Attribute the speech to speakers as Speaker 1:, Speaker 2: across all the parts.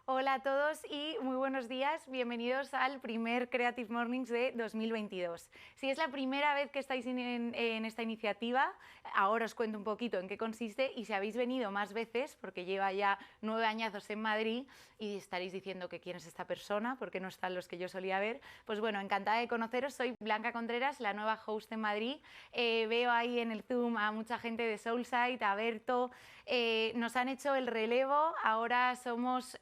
Speaker 1: Hola a todos y muy buenos días. Bienvenidos al primer Creative Mornings de 2022. Si es la primera vez que estáis en esta iniciativa, ahora os cuento un poquito en qué consiste y si habéis venido más veces, porque lleva ya 9 añazos en Madrid y estaréis diciendo que quién es esta persona, porque no están los que yo solía ver, pues bueno, encantada de conoceros. Soy Blanca Contreras, la nueva host en Madrid. Veo ahí en el Zoom a mucha gente de Soulside, a Berto. Nos han hecho el relevo, ahora somos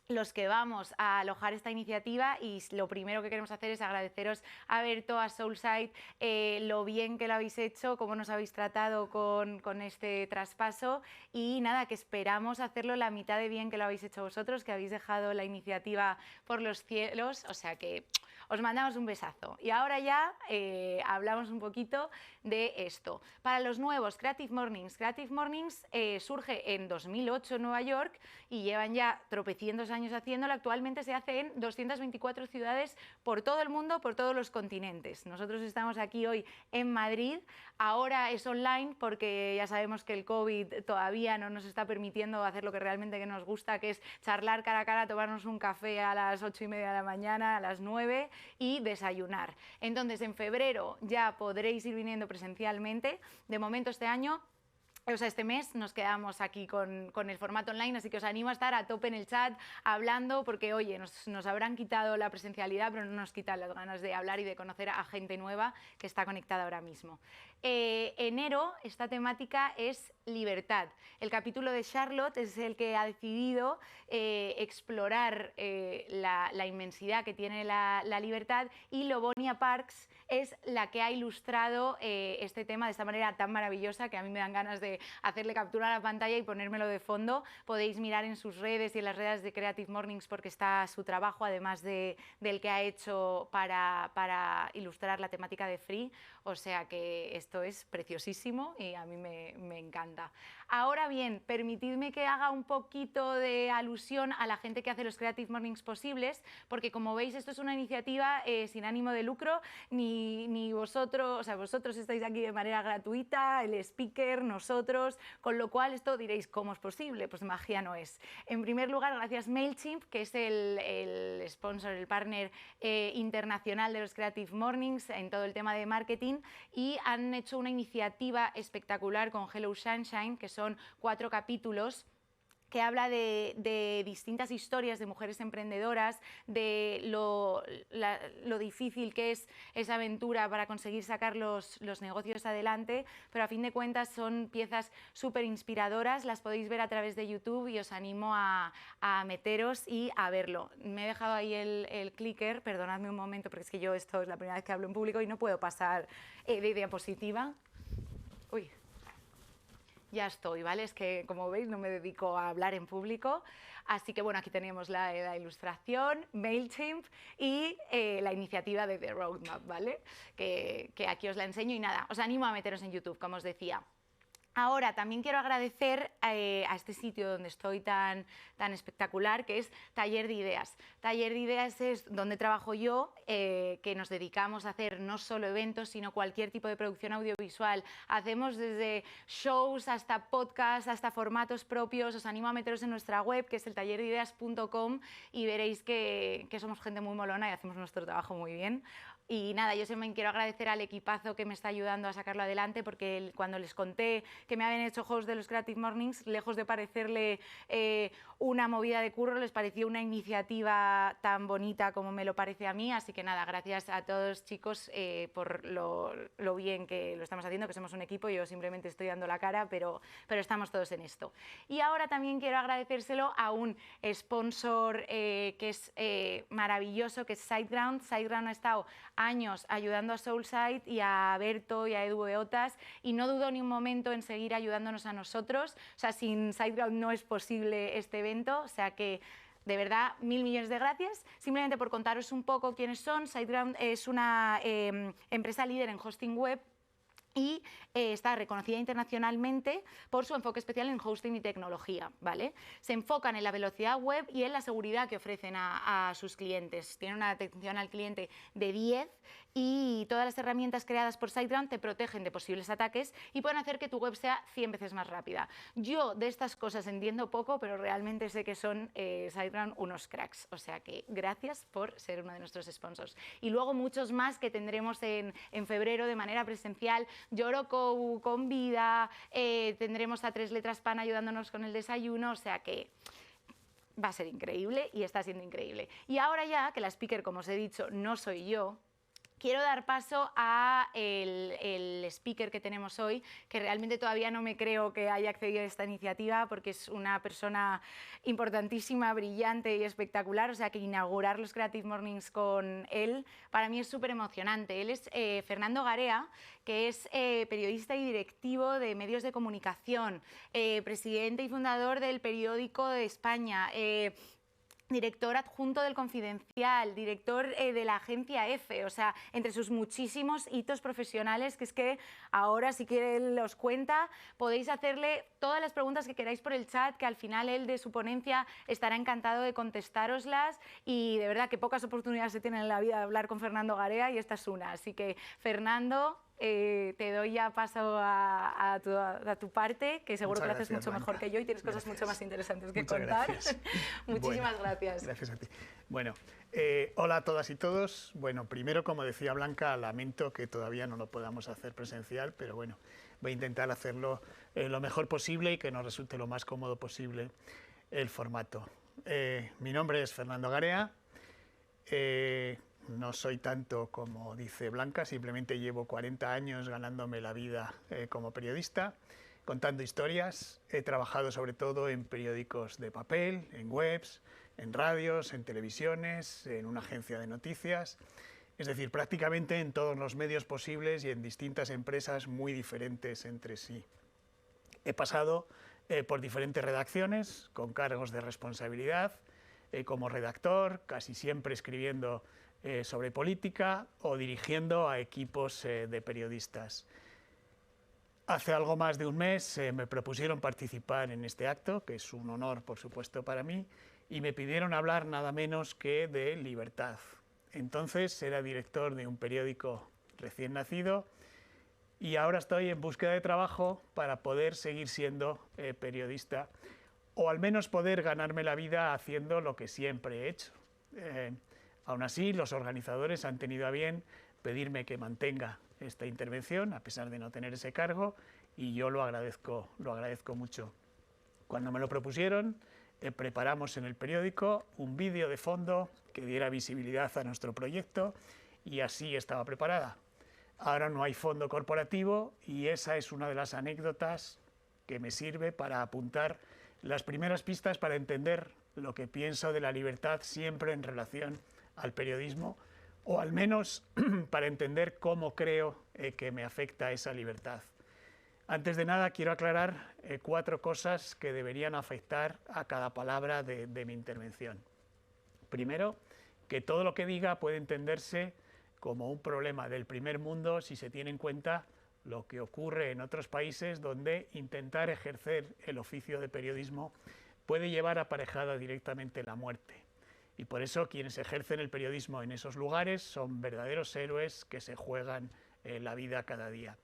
Speaker 1: los que vamos a alojar esta iniciativa y lo primero que queremos hacer es agradeceros a Berto, a Soulside, lo bien que lo habéis hecho, cómo nos habéis tratado con este traspaso y nada, que esperamos hacerlo la mitad de bien que lo habéis hecho vosotros, que habéis dejado la iniciativa por los cielos, o sea que os mandamos un besazo. Y ahora ya hablamos un poquito de esto. Para los nuevos, Creative Mornings surge en 2008 en Nueva York y llevan ya tropecientos años haciéndolo. Actualmente se hace en 224 ciudades por todo el mundo, por todos los continentes. Nosotros estamos aquí hoy en Madrid, ahora es online porque ya sabemos que el COVID todavía no nos está permitiendo hacer lo que realmente nos gusta, que es charlar cara a cara, tomarnos un café a las 8:30 de la mañana, a las 9 y desayunar. Entonces en febrero ya podréis ir viniendo presencialmente. De momento este año, o sea, este mes nos quedamos aquí con el formato online, así que os animo a estar a tope en el chat hablando, porque oye, nos habrán quitado la presencialidad, pero no nos quitan las ganas de hablar y de conocer a gente nueva que está conectada ahora mismo. Enero, esta temática es libertad. El capítulo de Charlotte es el que ha decidido explorar la inmensidad que tiene la libertad, y Lobonia Parks es la que ha ilustrado este tema de esta manera tan maravillosa que a mí me dan ganas de hacerle captura a la pantalla y ponérmelo de fondo. Podéis mirar en sus redes y en las redes de Creative Mornings porque está su trabajo, además del que ha hecho para ilustrar la temática de Free, o sea que esto es preciosísimo y a mí me encanta. Ahora bien, permitidme que haga un poquito de alusión a la gente que hace los Creative Mornings posibles, porque como veis esto es una iniciativa sin ánimo de lucro, ni vosotros, o sea, vosotros estáis aquí de manera gratuita, el speaker, nosotros, con lo cual esto diréis, ¿cómo es posible? Pues magia no es. En primer lugar, gracias MailChimp, que es el sponsor, el partner internacional de los Creative Mornings en todo el tema de marketing, y han hecho una iniciativa espectacular con Hello Sunshine, que son 4 capítulos que habla de distintas historias de mujeres emprendedoras, de lo difícil que es esa aventura para conseguir sacar los negocios adelante, pero a fin de cuentas son piezas súper inspiradoras, las podéis ver a través de YouTube y os animo a meteros y a verlo. Me he dejado ahí el clicker, perdonadme un momento porque es que yo esto es la primera vez que hablo en público y no puedo pasar de diapositiva. Uy. Ya estoy, ¿vale? Es que, como veis, no me dedico a hablar en público. Así que, bueno, aquí tenemos la ilustración, MailChimp y la iniciativa de The Roadmap, ¿vale? Que aquí os la enseño y nada, os animo a meteros en YouTube, como os decía. Ahora también quiero agradecer a este sitio donde estoy tan espectacular, que es Taller de Ideas. Taller de Ideas es donde trabajo yo, que nos dedicamos a hacer no solo eventos, sino cualquier tipo de producción audiovisual. Hacemos desde shows hasta podcasts, hasta formatos propios. Os animo a meteros en nuestra web, que es el tallerdeideas.com, y veréis que somos gente muy molona y hacemos nuestro trabajo muy bien. Y nada, yo también quiero agradecer al equipazo que me está ayudando a sacarlo adelante, porque cuando les conté que me habían hecho host de los Creative Mornings, lejos de parecerle una movida de curro, les pareció una iniciativa tan bonita como me lo parece a mí. Así que nada, gracias a todos, chicos, por lo bien que lo estamos haciendo, que somos un equipo. Yo simplemente estoy dando la cara, pero estamos todos en esto. Y ahora también quiero agradecérselo a un sponsor que es maravilloso, que es SiteGround. SiteGround ha estado años ayudando a Soulside y a Berto y a Edu Beotas, y no dudo ni un momento en seguir ayudándonos a nosotros. O sea, sin SiteGround no es posible este evento, o sea que de verdad, 1000 millones de gracias. Simplemente por contaros un poco quiénes son, SiteGround es una empresa líder en hosting web y está reconocida internacionalmente por su enfoque especial en hosting y tecnología, ¿vale? Se enfocan en la velocidad web y en la seguridad que ofrecen a sus clientes. Tienen una atención al cliente de 10 y todas las herramientas creadas por SiteGround te protegen de posibles ataques y pueden hacer que tu web sea 100 veces más rápida. Yo de estas cosas entiendo poco, pero realmente sé que son SiteGround unos cracks, o sea que gracias por ser uno de nuestros sponsors. Y luego muchos más que tendremos en febrero de manera presencial. Yorokou, con vida, tendremos a 3 Letras Pan ayudándonos con el desayuno, o sea que va a ser increíble y está siendo increíble. Y ahora ya, que la speaker, como os he dicho, no soy yo, quiero dar paso a el speaker que tenemos hoy, que realmente todavía no me creo que haya accedido a esta iniciativa porque es una persona importantísima, brillante y espectacular, o sea que inaugurar los Creative Mornings con él para mí es súper emocionante. Él es Fernando Garea, que es periodista y directivo de medios de comunicación, presidente y fundador del Periódico de España, director adjunto del Confidencial, director de la agencia EFE, o sea, entre sus muchísimos hitos profesionales, que es que ahora, si quiere, él los cuenta, podéis hacerle todas las preguntas que queráis por el chat, que al final él de su ponencia estará encantado de contestároslas, y de verdad que pocas oportunidades se tienen en la vida de hablar con Fernando Garea y esta es una. Así que, Fernando, te doy ya paso a tu parte, que seguro que lo haces mucho mejor que yo y tienes cosas mucho más interesantes que contar. Muchísimas gracias.
Speaker 2: Gracias a ti. Bueno, hola a todas y todos. Bueno, primero, como decía Blanca, lamento que todavía no lo podamos hacer presencial, pero bueno, voy a intentar hacerlo lo mejor posible y que nos resulte lo más cómodo posible el formato. Mi nombre es Fernando Garea. No soy tanto como dice Blanca, simplemente llevo 40 años ganándome la vida como periodista, contando historias. He trabajado sobre todo en periódicos de papel, en webs, en radios, en televisiones, en una agencia de noticias, es decir, prácticamente en todos los medios posibles y en distintas empresas muy diferentes entre sí. He pasado por diferentes redacciones con cargos de responsabilidad, como redactor, casi siempre escribiendo sobre política o dirigiendo a equipos de periodistas. Hace algo más de un mes me propusieron participar en este acto, que es un honor, por supuesto, para mí, y me pidieron hablar nada menos que de libertad. Entonces era director de un periódico recién nacido y ahora estoy en búsqueda de trabajo para poder seguir siendo periodista o al menos poder ganarme la vida haciendo lo que siempre he hecho. Aún así, los organizadores han tenido a bien pedirme que mantenga esta intervención, a pesar de no tener ese cargo, y yo lo agradezco mucho. Cuando me lo propusieron, preparamos en el periódico un vídeo de fondo que diera visibilidad a nuestro proyecto, y así estaba preparada. Ahora no hay fondo corporativo, y esa es una de las anécdotas que me sirve para apuntar las primeras pistas para entender lo que pienso de la libertad siempre en relación al periodismo, o al menos para entender cómo creo que me afecta esa libertad. Antes de nada, quiero aclarar 4 cosas que deberían afectar a cada palabra de mi intervención. Primero, que todo lo que diga puede entenderse como un problema del primer mundo si se tiene en cuenta lo que ocurre en otros países donde intentar ejercer el oficio de periodismo puede llevar aparejada directamente la muerte. Y por eso quienes ejercen el periodismo en esos lugares son verdaderos héroes que se juegan la vida cada día.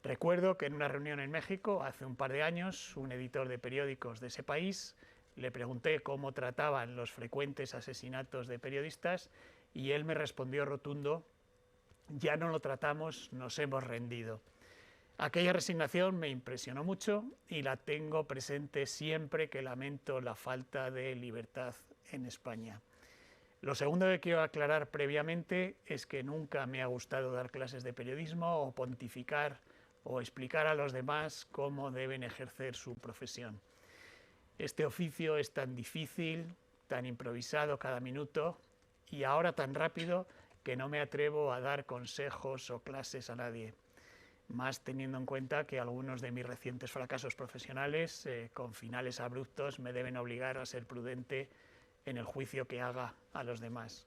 Speaker 2: Recuerdo que en una reunión en México, hace un par de años, un editor de periódicos de ese país, le pregunté cómo trataban los frecuentes asesinatos de periodistas y él me respondió rotundo: ya no lo tratamos, nos hemos rendido. Aquella resignación me impresionó mucho y la tengo presente siempre que lamento la falta de libertad en España. Lo segundo que quiero aclarar previamente es que nunca me ha gustado dar clases de periodismo o pontificar o explicar a los demás cómo deben ejercer su profesión. Este oficio es tan difícil, tan improvisado cada minuto y ahora tan rápido que no me atrevo a dar consejos o clases a nadie. Más teniendo en cuenta que algunos de mis recientes fracasos profesionales con finales abruptos me deben obligar a ser prudente en el juicio que haga a los demás.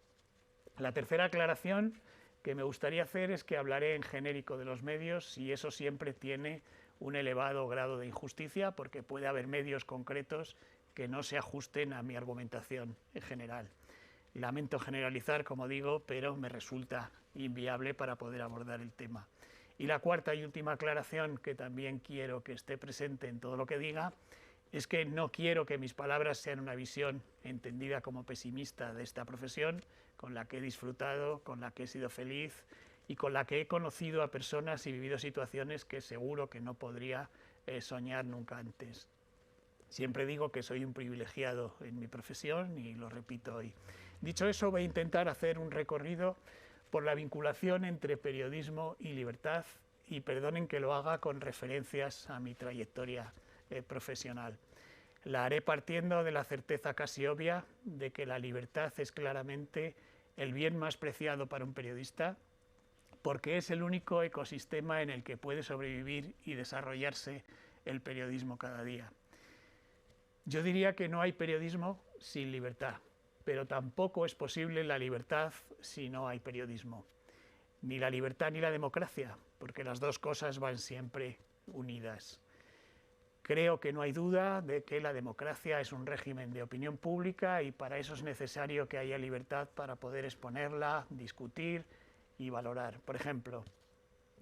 Speaker 2: La tercera aclaración que me gustaría hacer es que hablaré en genérico de los medios y eso siempre tiene un elevado grado de injusticia porque puede haber medios concretos que no se ajusten a mi argumentación en general. Lamento generalizar, como digo, pero me resulta inviable para poder abordar el tema. Y la cuarta y última aclaración que también quiero que esté presente en todo lo que diga es que no quiero que mis palabras sean una visión entendida como pesimista de esta profesión, con la que he disfrutado, con la que he sido feliz y con la que he conocido a personas y vivido situaciones que seguro que no podría soñar nunca antes. Siempre digo que soy un privilegiado en mi profesión y lo repito hoy. Dicho eso, voy a intentar hacer un recorrido por la vinculación entre periodismo y libertad y perdonen que lo haga con referencias a mi trayectoria profesional. La haré partiendo de la certeza casi obvia de que la libertad es claramente el bien más preciado para un periodista porque es el único ecosistema en el que puede sobrevivir y desarrollarse el periodismo cada día. Yo diría que no hay periodismo sin libertad, pero tampoco es posible la libertad si no hay periodismo. Ni la libertad ni la democracia, porque las dos cosas van siempre unidas. Creo que no hay duda de que la democracia es un régimen de opinión pública y para eso es necesario que haya libertad para poder exponerla, discutir y valorar. Por ejemplo,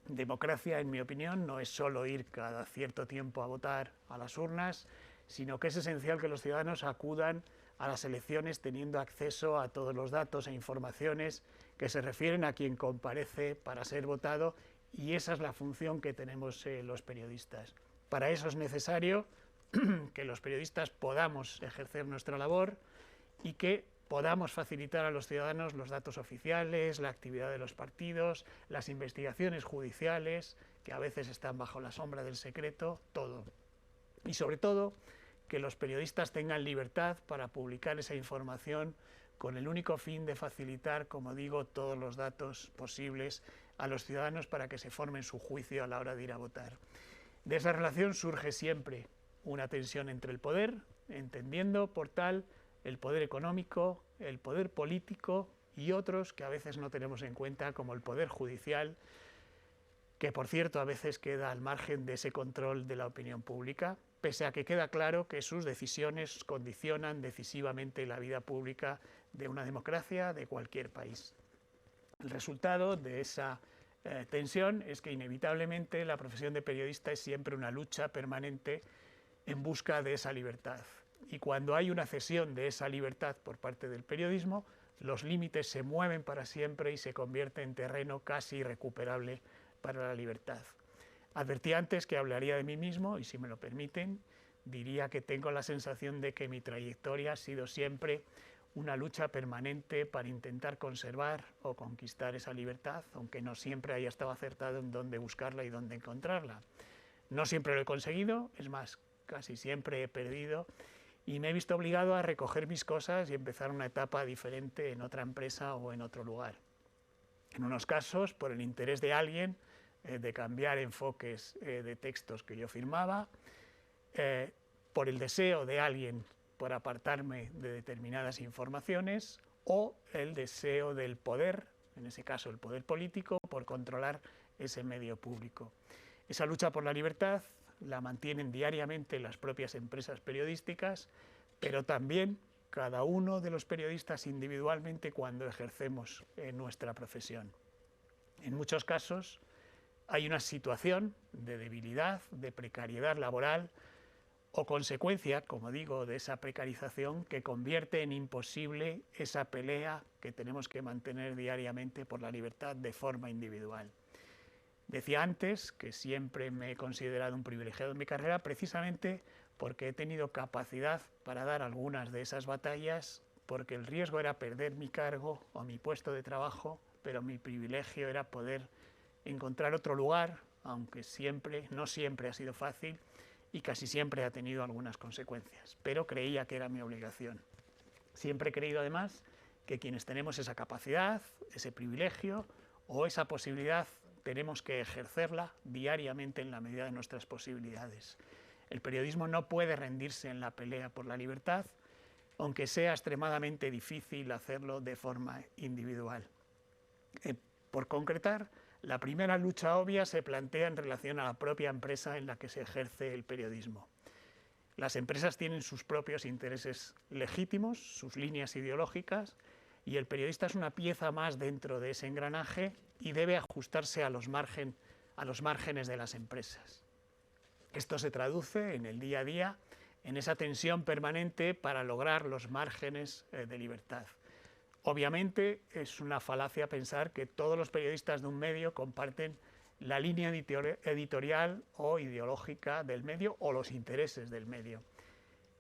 Speaker 2: democracia, en mi opinión, no es solo ir cada cierto tiempo a votar a las urnas, sino que es esencial que los ciudadanos acudan a las elecciones teniendo acceso a todos los datos e informaciones que se refieren a quien comparece para ser votado y esa es la función que tenemos los periodistas. Para eso es necesario que los periodistas podamos ejercer nuestra labor y que podamos facilitar a los ciudadanos los datos oficiales, la actividad de los partidos, las investigaciones judiciales, que a veces están bajo la sombra del secreto, todo. Y sobre todo, que los periodistas tengan libertad para publicar esa información con el único fin de facilitar, como digo, todos los datos posibles a los ciudadanos para que se formen su juicio a la hora de ir a votar. De esa relación surge siempre una tensión entre el poder, entendiendo por tal el poder económico, el poder político y otros que a veces no tenemos en cuenta, como el poder judicial, que por cierto a veces queda al margen de ese control de la opinión pública, pese a que queda claro que sus decisiones condicionan decisivamente la vida pública de una democracia de cualquier país. El resultado de esa tensión es que inevitablemente la profesión de periodista es siempre una lucha permanente en busca de esa libertad. Y cuando hay una cesión de esa libertad por parte del periodismo, los límites se mueven para siempre y se convierte en terreno casi irrecuperable para la libertad. Advertí antes que hablaría de mí mismo y si me lo permiten, diría que tengo la sensación de que mi trayectoria ha sido siempre una lucha permanente para intentar conservar o conquistar esa libertad, aunque no siempre haya estado acertado en dónde buscarla y dónde encontrarla. No siempre lo he conseguido, es más, casi siempre he perdido y me he visto obligado a recoger mis cosas y empezar una etapa diferente en otra empresa o en otro lugar. En unos casos, por el interés de alguien de cambiar enfoques de textos que yo firmaba, por el deseo de alguien por apartarme de determinadas informaciones o el deseo del poder, en ese caso el poder político, por controlar ese medio público. Esa lucha por la libertad la mantienen diariamente las propias empresas periodísticas, pero también cada uno de los periodistas individualmente cuando ejercemos nuestra profesión. En muchos casos hay una situación de debilidad, de precariedad laboral, o consecuencia, como digo, de esa precarización que convierte en imposible esa pelea que tenemos que mantener diariamente por la libertad de forma individual. Decía antes que siempre me he considerado un privilegiado en mi carrera precisamente porque he tenido capacidad para dar algunas de esas batallas, porque el riesgo era perder mi cargo o mi puesto de trabajo, pero mi privilegio era poder encontrar otro lugar, aunque no siempre ha sido fácil, y casi siempre ha tenido algunas consecuencias, pero creía que era mi obligación. Siempre he creído además que quienes tenemos esa capacidad, ese privilegio o esa posibilidad, tenemos que ejercerla diariamente en la medida de nuestras posibilidades. El periodismo no puede rendirse en la pelea por la libertad, aunque sea extremadamente difícil hacerlo de forma individual. Por concretar, la primera lucha obvia se plantea en relación a la propia empresa en la que se ejerce el periodismo. Las empresas tienen sus propios intereses legítimos, sus líneas ideológicas, y el periodista es una pieza más dentro de ese engranaje y debe ajustarse a los márgenes de las empresas. Esto se traduce en el día a día en esa tensión permanente para lograr los márgenes de libertad. Obviamente es una falacia pensar que todos los periodistas de un medio comparten la línea editorial o ideológica del medio o los intereses del medio.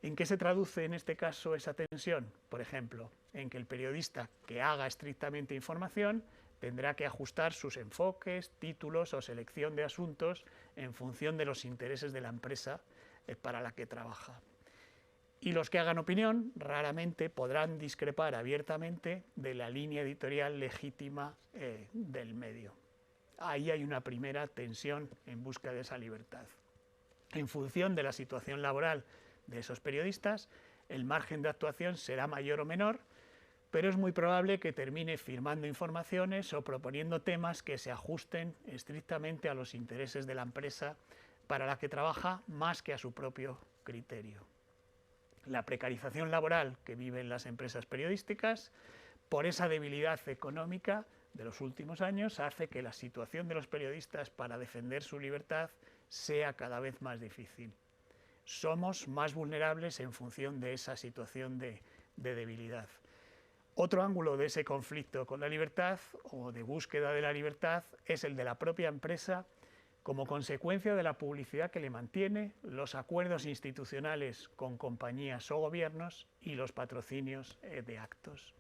Speaker 2: ¿En qué se traduce en este caso esa tensión? Por ejemplo, en que el periodista que haga estrictamente información tendrá que ajustar sus enfoques, títulos o selección de asuntos en función de los intereses de la empresa para la que trabaja. Y los que hagan opinión raramente podrán discrepar abiertamente de la línea editorial legítima del medio. Ahí hay una primera tensión en busca de esa libertad. En función de la situación laboral de esos periodistas, el margen de actuación será mayor o menor, pero es muy probable que termine firmando informaciones o proponiendo temas que se ajusten estrictamente a los intereses de la empresa para la que trabaja más que a su propio criterio. La precarización laboral que viven las empresas periodísticas, por esa debilidad económica de los últimos años, hace que la situación de los periodistas para defender su libertad sea cada vez más difícil. Somos más vulnerables en función de esa situación de debilidad. Otro ángulo de ese conflicto con la libertad o de búsqueda de la libertad es el de la propia empresa como consecuencia de la publicidad que le mantiene, los acuerdos institucionales con compañías o gobiernos y los patrocinios de actos.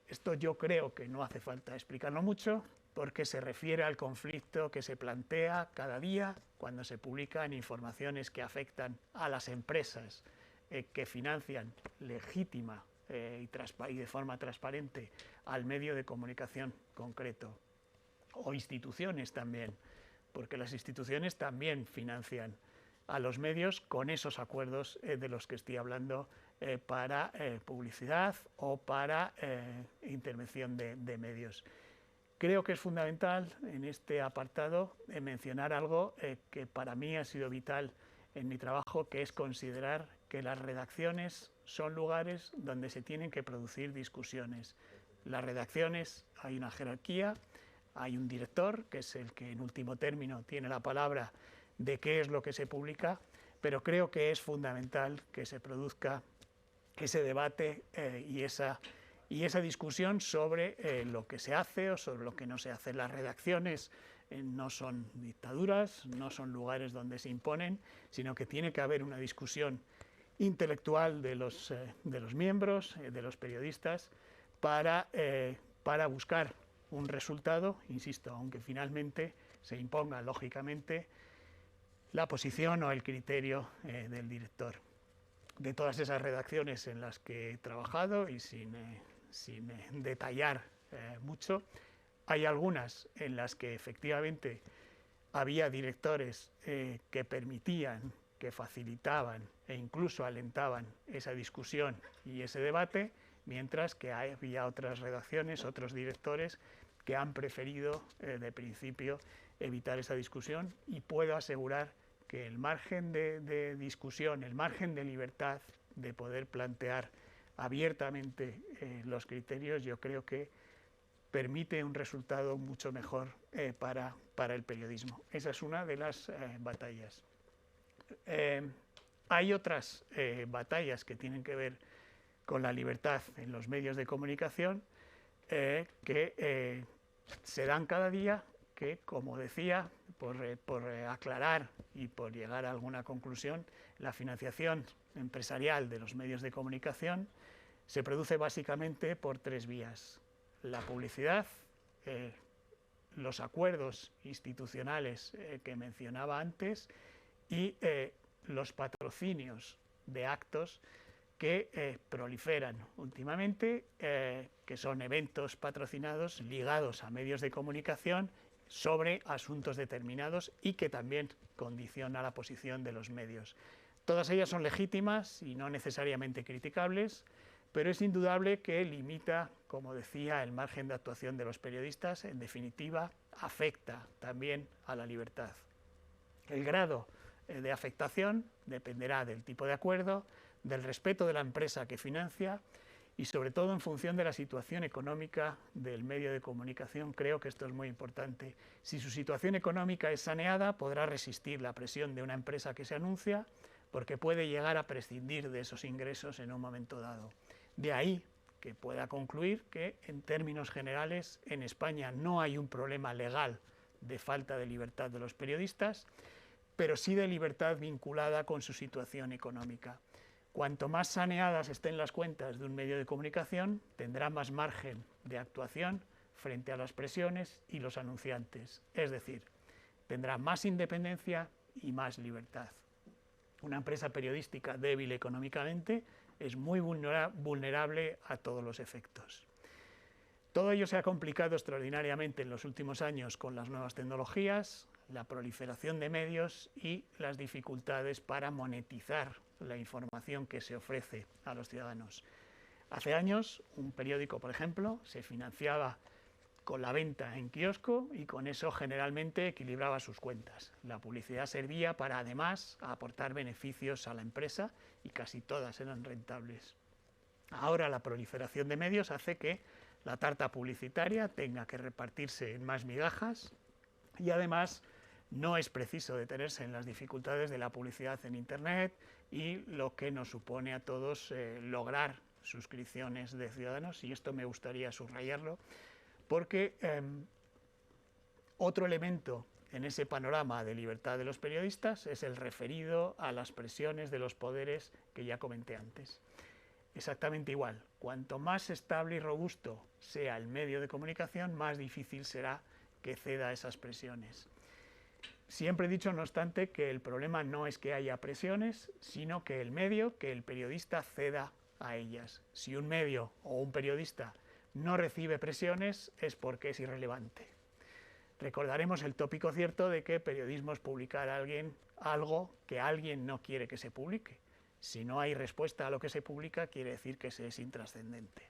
Speaker 2: Esto yo creo que no hace falta explicarlo mucho porque se refiere al conflicto que se plantea cada día cuando se publican informaciones que afectan a las empresas que financian legítima y de forma transparente al medio de comunicación concreto, o instituciones también, porque las instituciones también financian a los medios con esos acuerdos de los que estoy hablando para publicidad o para intervención de medios. Creo que es fundamental en este apartado mencionar algo que para mí ha sido vital en mi trabajo, que es considerar que las redacciones son lugares donde se tienen que producir discusiones. Las redacciones, hay una jerarquía, hay un director, que es el que en último término tiene la palabra de qué es lo que se publica, pero creo que es fundamental que se produzca ese debate y esa discusión sobre lo que se hace o sobre lo que no se hace. Las redacciones no son dictaduras, no son lugares donde se imponen, sino que tiene que haber una discusión intelectual de los miembros, de los periodistas, para buscar un resultado, insisto, aunque finalmente se imponga lógicamente la posición o el criterio del director. De todas esas redacciones en las que he trabajado y sin detallar mucho, hay algunas en las que efectivamente había directores que permitían, que facilitaban e incluso alentaban esa discusión y ese debate, mientras que había otras redacciones, otros directores que han preferido de principio evitar esa discusión, y puedo asegurar que el margen de discusión, el margen de libertad de poder plantear abiertamente los criterios, yo creo que permite un resultado mucho mejor para el periodismo. Esa es una de las batallas. Hay otras batallas que tienen que ver con la libertad en los medios de comunicación que se dan cada día, que, como decía, por aclarar y por llegar a alguna conclusión, la financiación empresarial de los medios de comunicación se produce básicamente por tres vías: la publicidad, los acuerdos institucionales que mencionaba antes y los patrocinios de actos que proliferan últimamente, que son eventos patrocinados ligados a medios de comunicación sobre asuntos determinados y que también condiciona la posición de los medios. Todas ellas son legítimas y no necesariamente criticables, pero es indudable que limita, como decía, el margen de actuación de los periodistas. En definitiva, afecta también a la libertad. El grado de afectación dependerá del tipo de acuerdo, del respeto de la empresa que financia y sobre todo en función de la situación económica del medio de comunicación. Creo que esto es muy importante. Si su situación económica es saneada, podrá resistir la presión de una empresa que se anuncia, porque puede llegar a prescindir de esos ingresos en un momento dado. De ahí que pueda concluir que, en términos generales, en España no hay un problema legal de falta de libertad de los periodistas, pero sí de libertad vinculada con su situación económica. Cuanto más saneadas estén las cuentas de un medio de comunicación, tendrá más margen de actuación frente a las presiones y los anunciantes. Es decir, tendrá más independencia y más libertad. Una empresa periodística débil económicamente es muy vulnerable a todos los efectos. Todo ello se ha complicado extraordinariamente en los últimos años con las nuevas tecnologías, la proliferación de medios y las dificultades para monetizar la información que se ofrece a los ciudadanos. Hace años, un periódico, por ejemplo, se financiaba con la venta en kiosco y con eso generalmente equilibraba sus cuentas. La publicidad servía para, además, aportar beneficios a la empresa y casi todas eran rentables. Ahora la proliferación de medios hace que la tarta publicitaria tenga que repartirse en más migajas y además no es preciso detenerse en las dificultades de la publicidad en Internet y lo que nos supone a todos lograr suscripciones de ciudadanos, y esto me gustaría subrayarlo, porque otro elemento en ese panorama de libertad de los periodistas es el referido a las presiones de los poderes que ya comenté antes. Exactamente igual, cuanto más estable y robusto sea el medio de comunicación, más difícil será que ceda a esas presiones. Siempre he dicho, no obstante, que el problema no es que haya presiones, sino que el medio, que el periodista ceda a ellas. Si un medio o un periodista no recibe presiones, es porque es irrelevante. Recordaremos el tópico cierto de que periodismo es publicar algo que alguien no quiere que se publique. Si no hay respuesta a lo que se publica, quiere decir que se es intrascendente.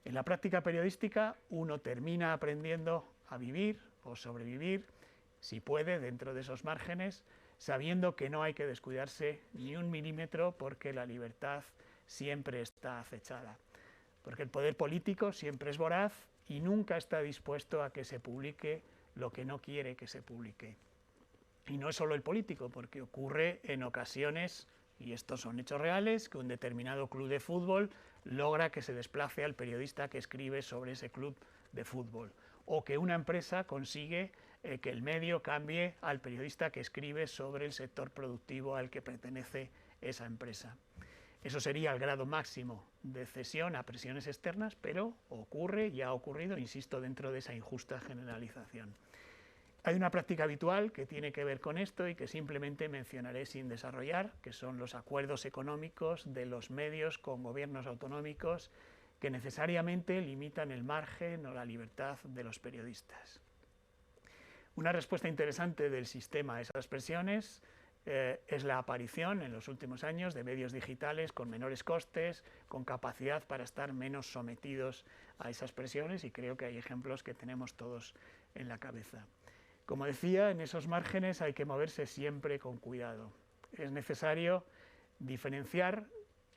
Speaker 2: En la práctica periodística, uno termina aprendiendo a vivir o sobrevivir, si puede, dentro de esos márgenes, sabiendo que no hay que descuidarse ni un milímetro porque la libertad siempre está acechada. Porque el poder político siempre es voraz y nunca está dispuesto a que se publique lo que no quiere que se publique. Y no es solo el político, porque ocurre en ocasiones, y estos son hechos reales, que un determinado club de fútbol logra que se desplace al periodista que escribe sobre ese club de fútbol, o que una empresa consigue que el medio cambie al periodista que escribe sobre el sector productivo al que pertenece esa empresa. Eso sería el grado máximo de cesión a presiones externas, pero ocurre y ha ocurrido, insisto, dentro de esa injusta generalización. Hay una práctica habitual que tiene que ver con esto y que simplemente mencionaré sin desarrollar, que son los acuerdos económicos de los medios con gobiernos autonómicos que necesariamente limitan el margen o la libertad de los periodistas. Una respuesta interesante del sistema a esas presiones es la aparición en los últimos años de medios digitales con menores costes, con capacidad para estar menos sometidos a esas presiones, y creo que hay ejemplos que tenemos todos en la cabeza. Como decía, en esos márgenes hay que moverse siempre con cuidado. Es necesario diferenciar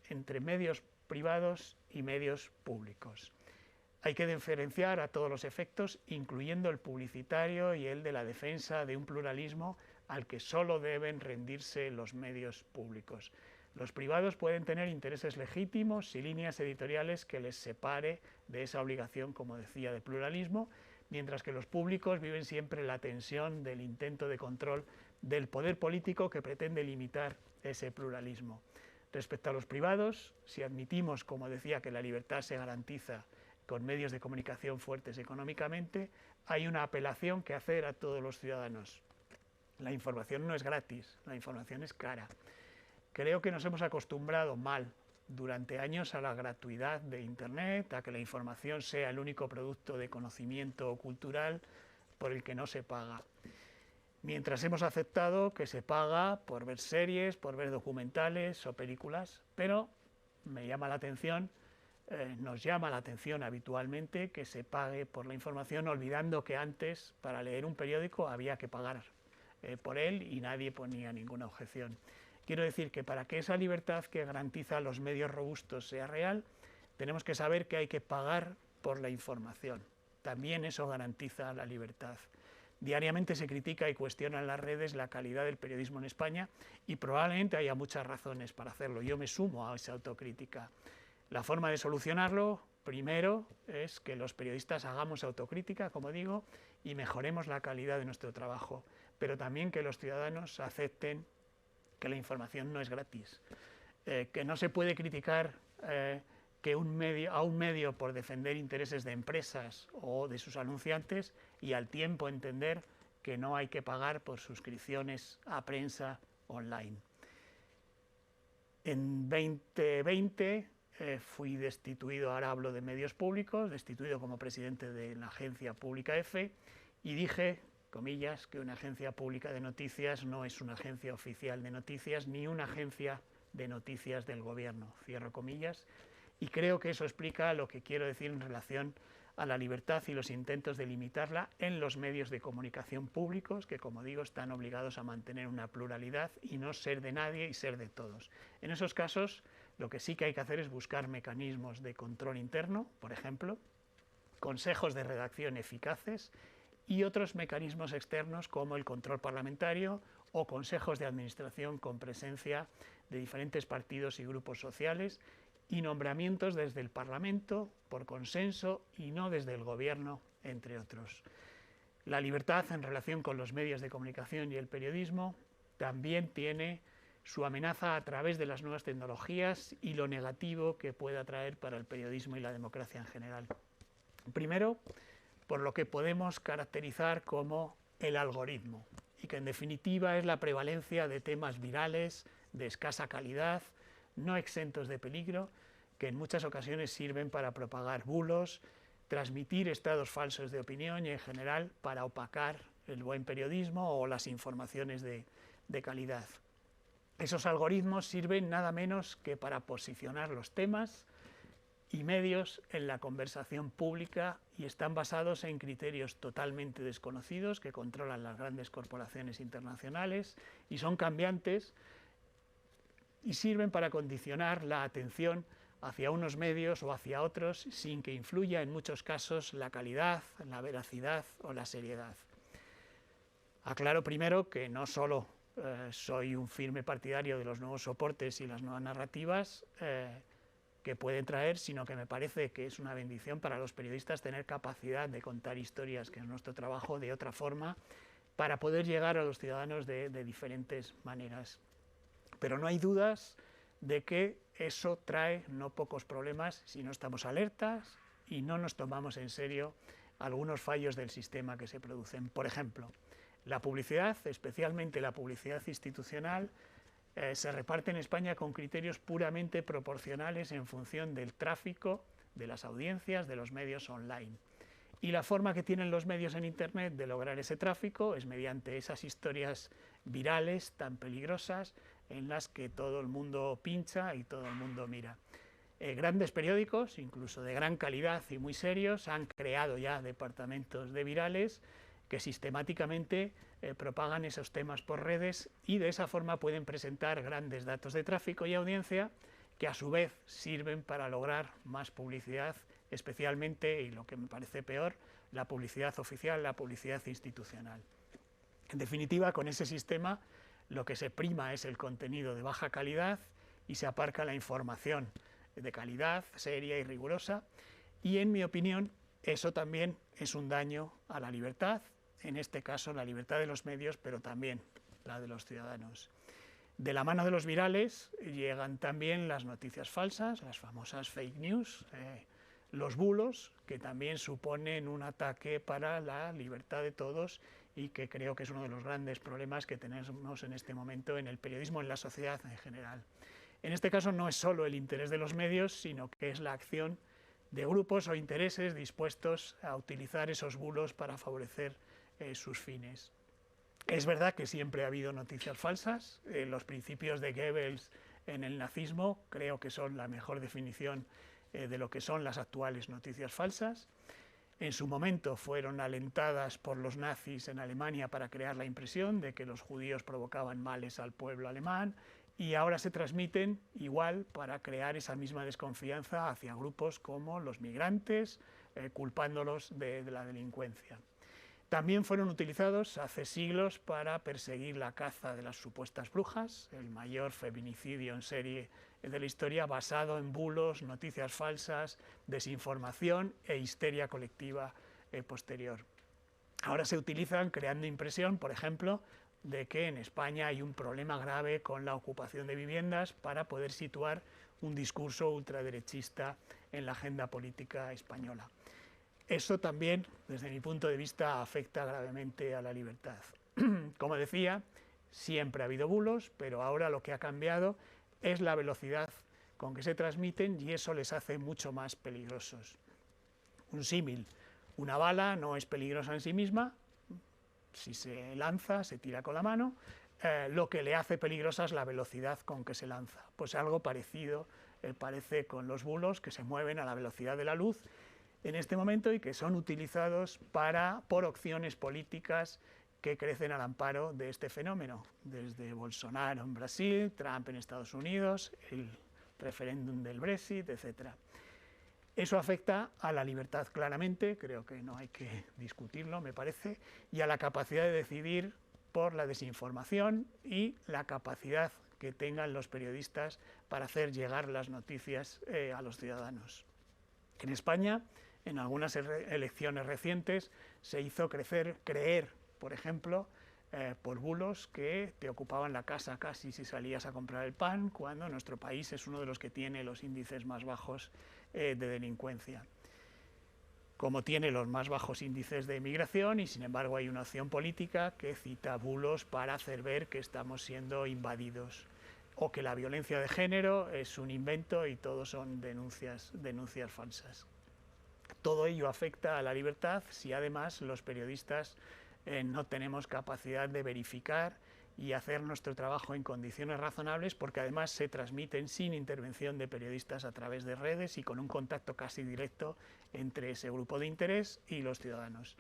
Speaker 2: entre medios privados y medios públicos. Hay que diferenciar a todos los efectos, incluyendo el publicitario y el de la defensa de un pluralismo al que solo deben rendirse los medios públicos. Los privados pueden tener intereses legítimos y líneas editoriales que les separe de esa obligación, como decía, de pluralismo, mientras que los públicos viven siempre la tensión del intento de control del poder político que pretende limitar ese pluralismo. Respecto a los privados, si admitimos, como decía, que la libertad se garantiza con medios de comunicación fuertes económicamente, hay una apelación que hacer a todos los ciudadanos. La información no es gratis, la información es cara. Creo que nos hemos acostumbrado mal durante años a la gratuidad de Internet, a que la información sea el único producto de conocimiento cultural por el que no se paga. Mientras hemos aceptado que se paga por ver series, por ver documentales o películas, pero me llama la atención nos llama la atención habitualmente que se pague por la información, olvidando que antes para leer un periódico había que pagar por él y nadie ponía ninguna objeción. Quiero decir que para que esa libertad que garantiza los medios robustos sea real, tenemos que saber que hay que pagar por la información. También eso garantiza la libertad. Diariamente se critica y cuestiona en las redes la calidad del periodismo en España y probablemente haya muchas razones para hacerlo. Yo me sumo a esa autocrítica. La forma de solucionarlo, primero, es que los periodistas hagamos autocrítica, como digo, y mejoremos la calidad de nuestro trabajo, pero también que los ciudadanos acepten que la información no es gratis, que no se puede criticar que a un medio por defender intereses de empresas o de sus anunciantes y al tiempo entender que no hay que pagar por suscripciones a prensa online. En 2020 fui destituido, ahora hablo de medios públicos, destituido como presidente de la agencia pública EFE y dije, comillas, que una agencia pública de noticias no es una agencia oficial de noticias ni una agencia de noticias del gobierno, cierro comillas, y creo que eso explica lo que quiero decir en relación a la libertad y los intentos de limitarla en los medios de comunicación públicos, que como digo están obligados a mantener una pluralidad y no ser de nadie y ser de todos. En esos casos lo que sí que hay que hacer es buscar mecanismos de control interno, por ejemplo, consejos de redacción eficaces y otros mecanismos externos como el control parlamentario o consejos de administración con presencia de diferentes partidos y grupos sociales y nombramientos desde el Parlamento por consenso y no desde el Gobierno, entre otros. La libertad en relación con los medios de comunicación y el periodismo también tiene su amenaza a través de las nuevas tecnologías y lo negativo que pueda traer para el periodismo y la democracia en general. Primero, por lo que podemos caracterizar como el algoritmo, y que en definitiva es la prevalencia de temas virales, de escasa calidad, no exentos de peligro, que en muchas ocasiones sirven para propagar bulos, transmitir estados falsos de opinión y en general para opacar el buen periodismo o las informaciones de calidad. Esos algoritmos sirven nada menos que para posicionar los temas y medios en la conversación pública y están basados en criterios totalmente desconocidos que controlan las grandes corporaciones internacionales y son cambiantes y sirven para condicionar la atención hacia unos medios o hacia otros sin que influya en muchos casos la calidad, la veracidad o la seriedad. Aclaro primero que no solo soy un firme partidario de los nuevos soportes y las nuevas narrativas que pueden traer, sino que me parece que es una bendición para los periodistas tener capacidad de contar historias, que es nuestro trabajo, de otra forma, para poder llegar a los ciudadanos de diferentes maneras. Pero no hay dudas de que eso trae no pocos problemas si no estamos alertas y no nos tomamos en serio algunos fallos del sistema que se producen. Por ejemplo, la publicidad, especialmente la publicidad institucional, se reparte en España con criterios puramente proporcionales en función del tráfico, de las audiencias, de los medios online. Y la forma que tienen los medios en Internet de lograr ese tráfico es mediante esas historias virales tan peligrosas en las que todo el mundo pincha y todo el mundo mira. Grandes periódicos, incluso de gran calidad y muy serios, han creado ya departamentos de virales que sistemáticamente propagan esos temas por redes y de esa forma pueden presentar grandes datos de tráfico y audiencia que a su vez sirven para lograr más publicidad, especialmente, y lo que me parece peor, la publicidad oficial, la publicidad institucional. En definitiva, con ese sistema lo que se prima es el contenido de baja calidad y se aparca la información de calidad, seria y rigurosa, y en mi opinión eso también es un daño a la libertad, en este caso la libertad de los medios, pero también la de los ciudadanos. De la mano de los virales llegan también las noticias falsas, las famosas fake news, los bulos, que también suponen un ataque para la libertad de todos y que creo que es uno de los grandes problemas que tenemos en este momento en el periodismo, en la sociedad en general. En este caso no es solo el interés de los medios, sino que es la acción de grupos o intereses dispuestos a utilizar esos bulos para favorecer sus fines. Es verdad que siempre ha habido noticias falsas. Los principios de Goebbels en el nazismo creo que son la mejor definición de lo que son las actuales noticias falsas. En su momento fueron alentadas por los nazis en Alemania para crear la impresión de que los judíos provocaban males al pueblo alemán, y ahora se transmiten igual para crear esa misma desconfianza hacia grupos como los migrantes, culpándolos de la delincuencia. También fueron utilizados hace siglos para perseguir la caza de las supuestas brujas, el mayor feminicidio en serie de la historia, basado en bulos, noticias falsas, desinformación e histeria colectiva posterior. Ahora se utilizan creando impresión, por ejemplo, de que en España hay un problema grave con la ocupación de viviendas para poder situar un discurso ultraderechista en la agenda política española. Eso también, desde mi punto de vista, afecta gravemente a la libertad. Como decía, siempre ha habido bulos, pero ahora lo que ha cambiado es la velocidad con que se transmiten, y eso les hace mucho más peligrosos. Un símil: una bala no es peligrosa en sí misma, si se lanza, se tira con la mano, lo que le hace peligrosa es la velocidad con que se lanza. Pues algo parecido parece con los bulos, que se mueven a la velocidad de la luz en este momento y que son utilizados por opciones políticas que crecen al amparo de este fenómeno, desde Bolsonaro en Brasil, Trump en Estados Unidos, el referéndum del Brexit, etc. Eso afecta a la libertad claramente, creo que no hay que discutirlo, me parece, y a la capacidad de decidir por la desinformación y la capacidad que tengan los periodistas para hacer llegar las noticias a los ciudadanos. En España, en algunas elecciones recientes, se hizo creer, por ejemplo, por bulos, que te ocupaban la casa casi si salías a comprar el pan, cuando nuestro país es uno de los que tiene los índices más bajos de delincuencia, como tiene los más bajos índices de emigración, y sin embargo hay una opción política que cita bulos para hacer ver que estamos siendo invadidos, o que la violencia de género es un invento y todo son denuncias falsas. Todo ello afecta a la libertad si además los periodistas no tenemos capacidad de verificar y hacer nuestro trabajo en condiciones razonables, porque además se transmiten sin intervención de periodistas a través de redes y con un contacto casi directo entre ese grupo de interés y los ciudadanos.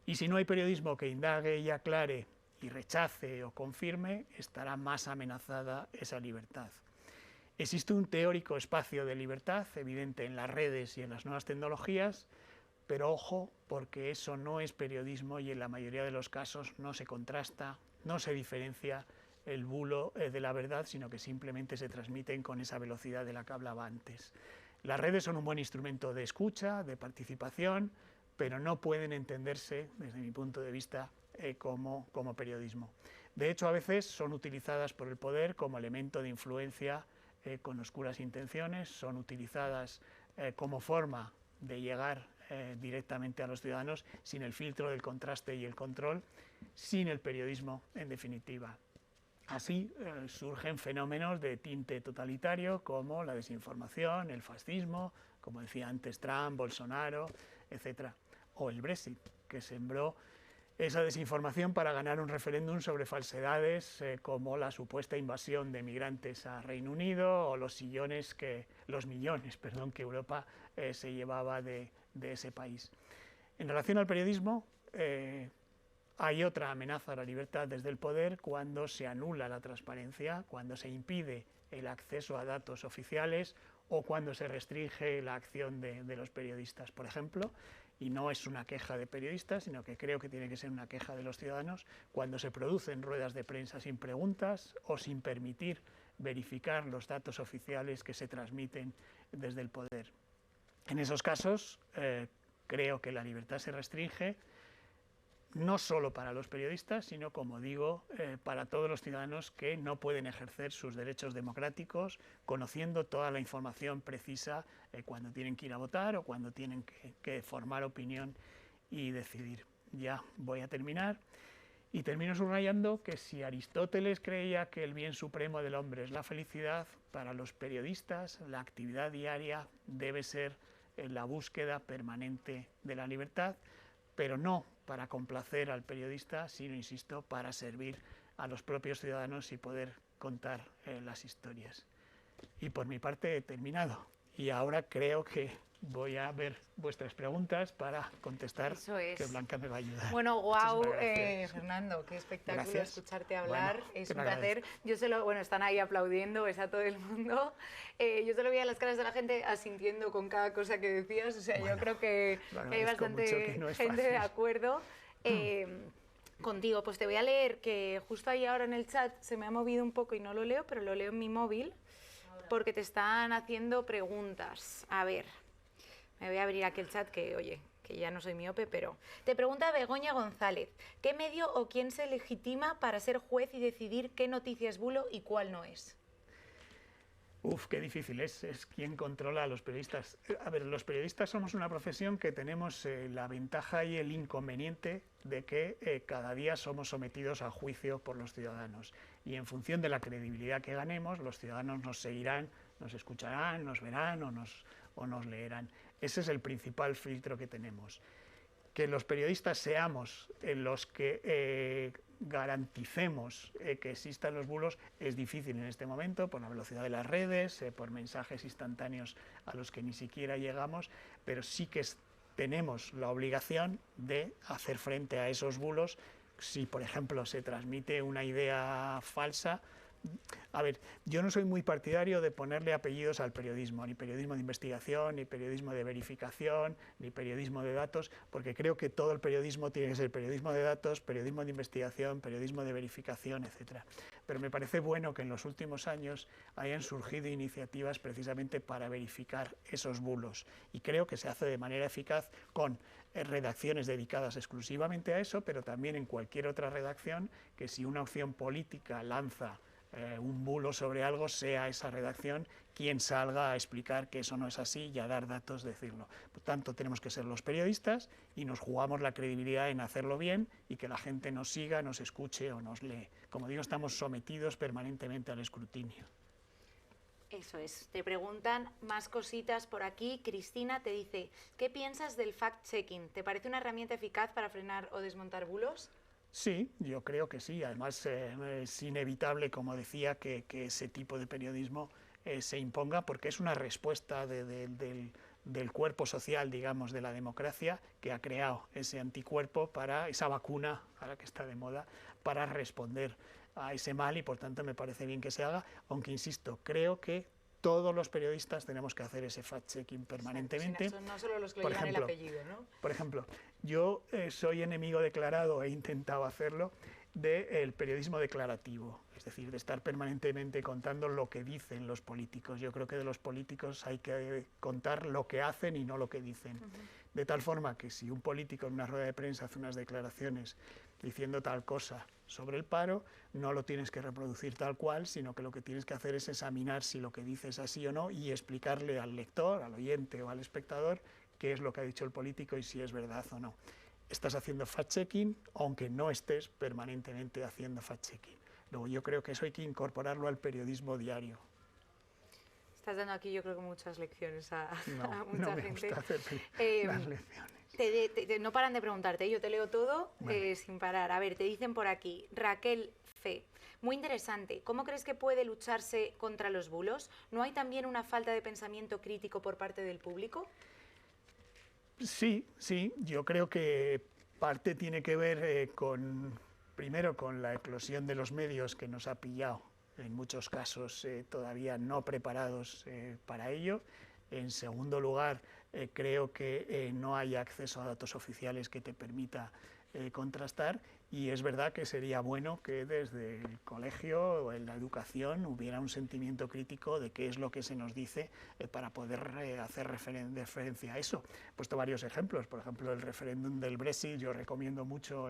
Speaker 2: Y si no hay periodismo que indague y aclare y rechace o confirme, estará más amenazada esa libertad. Existe un teórico espacio de libertad evidente en las redes y en las nuevas tecnologías, pero ojo, porque eso no es periodismo y en la mayoría de los casos no se contrasta, no se diferencia el bulo de la verdad, sino que simplemente se transmiten con esa velocidad de la que hablaba antes. Las redes son un buen instrumento de escucha, de participación, pero no pueden entenderse, desde mi punto de vista, como periodismo. De hecho, a veces son utilizadas por el poder como elemento de influencia con oscuras intenciones, son utilizadas como forma de llegar directamente a los ciudadanos sin el filtro del contraste y el control, sin el periodismo en definitiva. Así surgen fenómenos de tinte totalitario como la desinformación, el fascismo, como decía antes Trump, Bolsonaro, etc. O el Brexit, que sembró esa desinformación para ganar un referéndum sobre falsedades como la supuesta invasión de migrantes a Reino Unido o los millones que Europa se llevaba de ese país. En relación al periodismo, hay otra amenaza a la libertad desde el poder cuando se anula la transparencia, cuando se impide el acceso a datos oficiales o cuando se restringe la acción de los periodistas, por ejemplo. Y no es una queja de periodistas, sino que creo que tiene que ser una queja de los ciudadanos, cuando se producen ruedas de prensa sin preguntas o sin permitir verificar los datos oficiales que se transmiten desde el poder. En esos casos, creo que la libertad se restringe, no solo para los periodistas, sino, como digo, para todos los ciudadanos que no pueden ejercer sus derechos democráticos conociendo toda la información precisa cuando tienen que ir a votar o cuando tienen que formar opinión y decidir. Ya voy a terminar. Y termino subrayando que si Aristóteles creía que el bien supremo del hombre es la felicidad, para los periodistas la actividad diaria debe ser la búsqueda permanente de la libertad, pero no para complacer al periodista, sino, insisto, para servir a los propios ciudadanos y poder contar las historias. Y por mi parte he terminado. y ahora creo que voy a ver vuestras preguntas para contestar,
Speaker 1: Eso es.
Speaker 2: que Blanca me va a ayudar.
Speaker 1: Bueno, guau,
Speaker 2: gracias.
Speaker 1: Fernando, qué espectáculo
Speaker 2: Gracias.
Speaker 1: escucharte hablar,
Speaker 2: Bueno,
Speaker 1: es
Speaker 2: que
Speaker 1: un
Speaker 2: me
Speaker 1: placer. Bueno, están ahí aplaudiendo, ves a todo el mundo. Yo solo veía las caras de la gente asintiendo con cada cosa que decías, o sea,
Speaker 2: Bueno,
Speaker 1: yo creo que hay
Speaker 2: mucho,
Speaker 1: bastante
Speaker 2: que no es
Speaker 1: gente
Speaker 2: fácil.
Speaker 1: de acuerdo. Contigo, pues te voy a leer que justo ahí ahora en el chat se me ha movido un poco y no lo leo, pero lo leo en mi móvil porque te están haciendo preguntas. A ver, me voy a abrir aquí el chat que, oye, que ya no soy miope, pero... Te pregunta Begoña González, ¿qué medio o quién se legitima para ser juez y decidir qué noticia es bulo y cuál no es?
Speaker 2: Uf, qué difícil es quién controla a los periodistas. A ver, los periodistas somos una profesión que tenemos la ventaja y el inconveniente de que cada día somos sometidos a juicio por los ciudadanos. Y en función de la credibilidad que ganemos, los ciudadanos nos seguirán, nos escucharán, nos verán o nos leerán. Ese es el principal filtro que tenemos. Que los periodistas seamos los que garanticemos que existan los bulos es difícil en este momento por la velocidad de las redes, por mensajes instantáneos a los que ni siquiera llegamos, pero sí que tenemos la obligación de hacer frente a esos bulos si, por ejemplo, se transmite una idea falsa. A ver, yo no soy muy partidario de ponerle apellidos al periodismo, ni periodismo de investigación, ni periodismo de verificación, ni periodismo de datos, porque creo que todo el periodismo tiene que ser periodismo de datos, periodismo de investigación, periodismo de verificación, etc. Pero me parece bueno que en los últimos años hayan surgido iniciativas precisamente para verificar esos bulos, y creo que se hace de manera eficaz con redacciones dedicadas exclusivamente a eso, pero también en cualquier otra redacción que si una opción política lanza un bulo sobre algo, sea esa redacción quien salga a explicar que eso no es así y a dar datos, decirlo. Por tanto, tenemos que ser los periodistas y nos jugamos la credibilidad en hacerlo bien y que la gente nos siga, nos escuche o nos lee. Como digo, estamos sometidos permanentemente al escrutinio.
Speaker 1: Eso es. Te preguntan más cositas por aquí. Cristina te dice, ¿qué piensas del fact-checking? ¿Te parece una herramienta eficaz para frenar o desmontar bulos?
Speaker 2: Sí, yo creo que sí. Además, es inevitable, como decía, que ese tipo de periodismo se imponga porque es una respuesta del cuerpo social, digamos, de la democracia que ha creado ese anticuerpo para esa vacuna, ahora que está de moda, para responder a ese mal y por tanto me parece bien que se haga, aunque insisto, creo que todos los periodistas tenemos que hacer ese fact-checking permanentemente.
Speaker 1: Exacto, no solo los que le llevan el apellido, ¿no?
Speaker 2: Por ejemplo, yo soy enemigo declarado, he intentado hacerlo, del periodismo declarativo, es decir, de estar permanentemente contando lo que dicen los políticos. Yo creo que de los políticos hay que contar lo que hacen y no lo que dicen. De tal forma que si un político en una rueda de prensa hace unas declaraciones diciendo tal cosa sobre el paro, no lo tienes que reproducir tal cual, sino que lo que tienes que hacer es examinar si lo que dices es así o no y explicarle al lector, al oyente o al espectador qué es lo que ha dicho el político y si es verdad o no. Estás haciendo fact-checking, aunque no estés permanentemente haciendo fact-checking. Luego yo creo que eso hay que incorporarlo al periodismo diario.
Speaker 1: Estás dando aquí yo creo que muchas lecciones a mucha gente.
Speaker 2: No me gusta hacer las lecciones.
Speaker 1: No paran de preguntarte, yo te leo todo
Speaker 2: Vale.
Speaker 1: sin parar. A ver, te dicen por aquí, Raquel C. Muy interesante, ¿cómo crees que puede lucharse contra los bulos? ¿No hay también una falta de pensamiento crítico por parte del público?
Speaker 2: Sí, yo creo que parte tiene que ver primero con la eclosión de los medios que nos ha pillado, en muchos casos todavía no preparados para ello. En segundo lugar, creo que no hay acceso a datos oficiales que te permita contrastar y es verdad que sería bueno que desde el colegio o en la educación hubiera un sentimiento crítico de qué es lo que se nos dice para poder hacer referencia a eso. He puesto varios ejemplos, por ejemplo el referéndum del Brexit, yo recomiendo mucho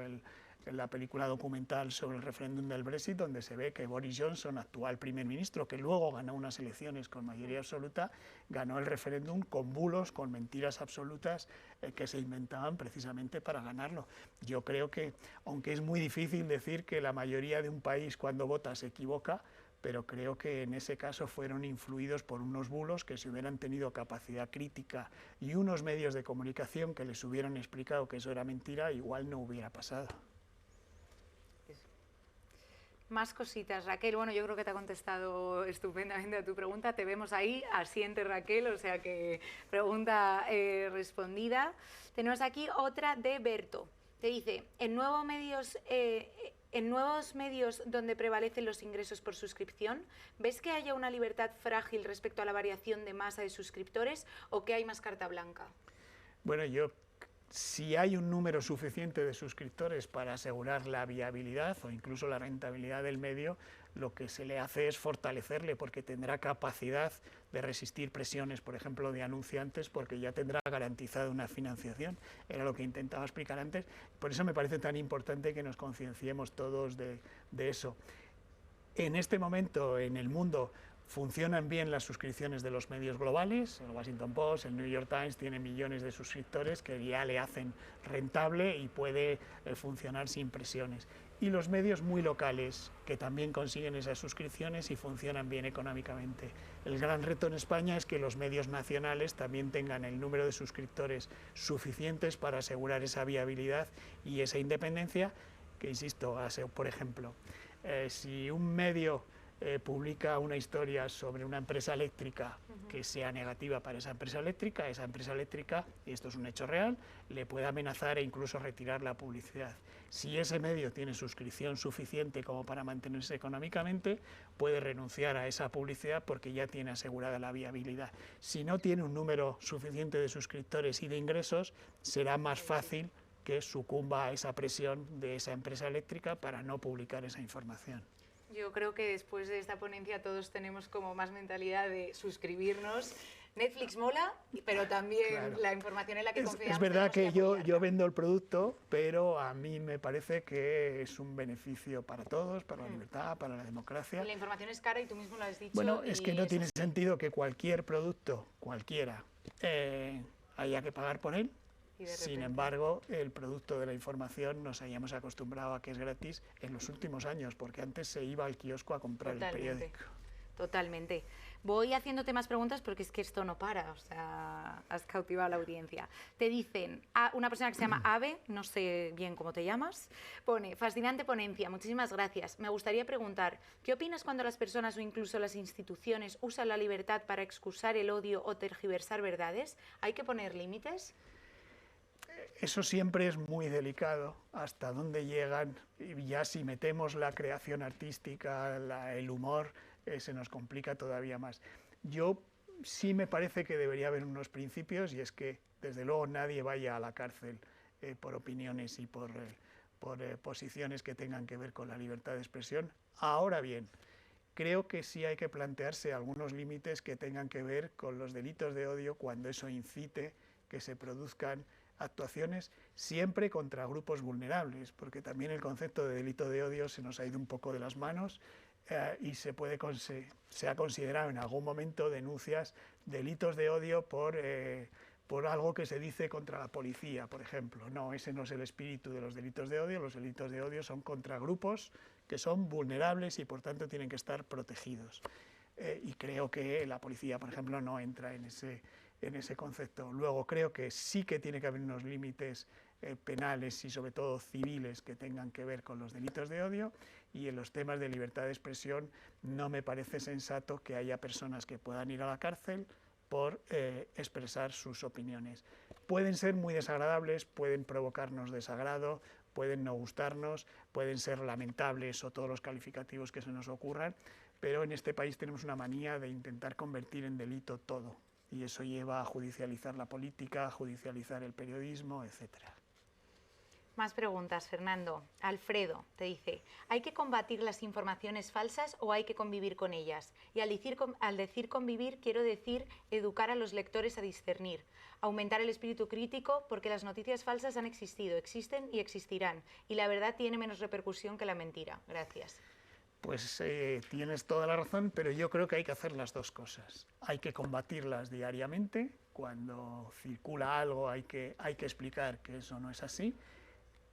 Speaker 2: la película documental sobre el referéndum del Brexit, donde se ve que Boris Johnson, actual primer ministro, que luego ganó unas elecciones con mayoría absoluta, ganó el referéndum con bulos, con mentiras absolutas que se inventaban precisamente para ganarlo. Yo creo que, aunque es muy difícil decir que la mayoría de un país cuando vota se equivoca, pero creo que en ese caso fueron influidos por unos bulos que si hubieran tenido capacidad crítica y unos medios de comunicación que les hubieran explicado que eso era mentira, igual no hubiera pasado.
Speaker 1: Más cositas, Raquel. Bueno, yo creo que te ha contestado estupendamente a tu pregunta. Te vemos ahí, asiente Raquel, o sea que pregunta respondida. Tenemos aquí otra de Berto. Te dice, en nuevos medios donde prevalecen los ingresos por suscripción, ¿ves que haya una libertad frágil respecto a la variación de masa de suscriptores o que hay más carta blanca?
Speaker 2: Bueno, si hay un número suficiente de suscriptores para asegurar la viabilidad o incluso la rentabilidad del medio, lo que se le hace es fortalecerle porque tendrá capacidad de resistir presiones, por ejemplo, de anunciantes, porque ya tendrá garantizada una financiación. Era lo que intentaba explicar antes. Por eso me parece tan importante que nos concienciemos todos de eso. En este momento, en el mundo, funcionan bien las suscripciones de los medios globales. El Washington Post, el New York Times tiene millones de suscriptores que ya le hacen rentable y puede funcionar sin presiones. Y los medios muy locales, que también consiguen esas suscripciones y funcionan bien económicamente. El gran reto en España es que los medios nacionales también tengan el número de suscriptores suficientes para asegurar esa viabilidad y esa independencia, que insisto, por ejemplo, si un medio publica una historia sobre una empresa eléctrica que sea negativa para esa empresa eléctrica, y esto es un hecho real, le puede amenazar e incluso retirar la publicidad. Si ese medio tiene suscripción suficiente como para mantenerse económicamente, puede renunciar a esa publicidad porque ya tiene asegurada la viabilidad. Si no tiene un número suficiente de suscriptores y de ingresos, será más fácil que sucumba a esa presión de esa empresa eléctrica para no publicar esa información.
Speaker 1: Yo creo que después de esta ponencia todos tenemos como más mentalidad de suscribirnos. Netflix mola, pero también claro, la información en la que confiamos.
Speaker 2: Es verdad que yo vendo el producto, pero a mí me parece que es un beneficio para todos, para la libertad, para la democracia.
Speaker 1: La información es cara y tú mismo lo has dicho.
Speaker 2: Bueno, es que no tiene sentido que cualquier producto, cualquiera, haya que pagar por él. Sin embargo, el producto de la información nos hayamos acostumbrado a que es gratis en los últimos años, porque antes se iba al kiosco a comprar el periódico.
Speaker 1: Totalmente. Voy haciéndote más preguntas porque es que esto no para, o sea, has cautivado a la audiencia. Te dicen, una persona que se llama Ave, no sé bien cómo te llamas, pone, fascinante ponencia, muchísimas gracias. Me gustaría preguntar, ¿qué opinas cuando las personas o incluso las instituciones usan la libertad para excusar el odio o tergiversar verdades? ¿Hay que poner límites?
Speaker 2: Eso siempre es muy delicado, hasta dónde llegan, y ya si metemos la creación artística, el humor, se nos complica todavía más. Yo sí me parece que debería haber unos principios, y es que desde luego nadie vaya a la cárcel por opiniones y por posiciones que tengan que ver con la libertad de expresión. Ahora bien, creo que sí hay que plantearse algunos límites que tengan que ver con los delitos de odio cuando eso incite que se produzcan actuaciones siempre contra grupos vulnerables, porque también el concepto de delito de odio se nos ha ido un poco de las manos y se ha considerado en algún momento denuncias, delitos de odio por algo que se dice contra la policía, por ejemplo. No, ese no es el espíritu de los delitos de odio. Los delitos de odio son contra grupos que son vulnerables y por tanto tienen que estar protegidos. Y creo que la policía, por ejemplo, no entra en ese concepto. Luego creo que sí que tiene que haber unos límites penales y sobre todo civiles que tengan que ver con los delitos de odio, y en los temas de libertad de expresión no me parece sensato que haya personas que puedan ir a la cárcel por expresar sus opiniones. Pueden ser muy desagradables, pueden provocarnos desagrado, pueden no gustarnos, pueden ser lamentables o todos los calificativos que se nos ocurran, pero en este país tenemos una manía de intentar convertir en delito todo. Y eso lleva a judicializar la política, a judicializar el periodismo, etcétera.
Speaker 1: Más preguntas, Fernando. Alfredo te dice, ¿hay que combatir las informaciones falsas o hay que convivir con ellas? Y al decir convivir, quiero decir educar a los lectores a discernir, aumentar el espíritu crítico, porque las noticias falsas han existido, existen y existirán, y la verdad tiene menos repercusión que la mentira. Gracias.
Speaker 2: Pues tienes toda la razón, pero yo creo que hay que hacer las dos cosas. Hay que combatirlas diariamente. Cuando circula algo hay que explicar que eso no es así.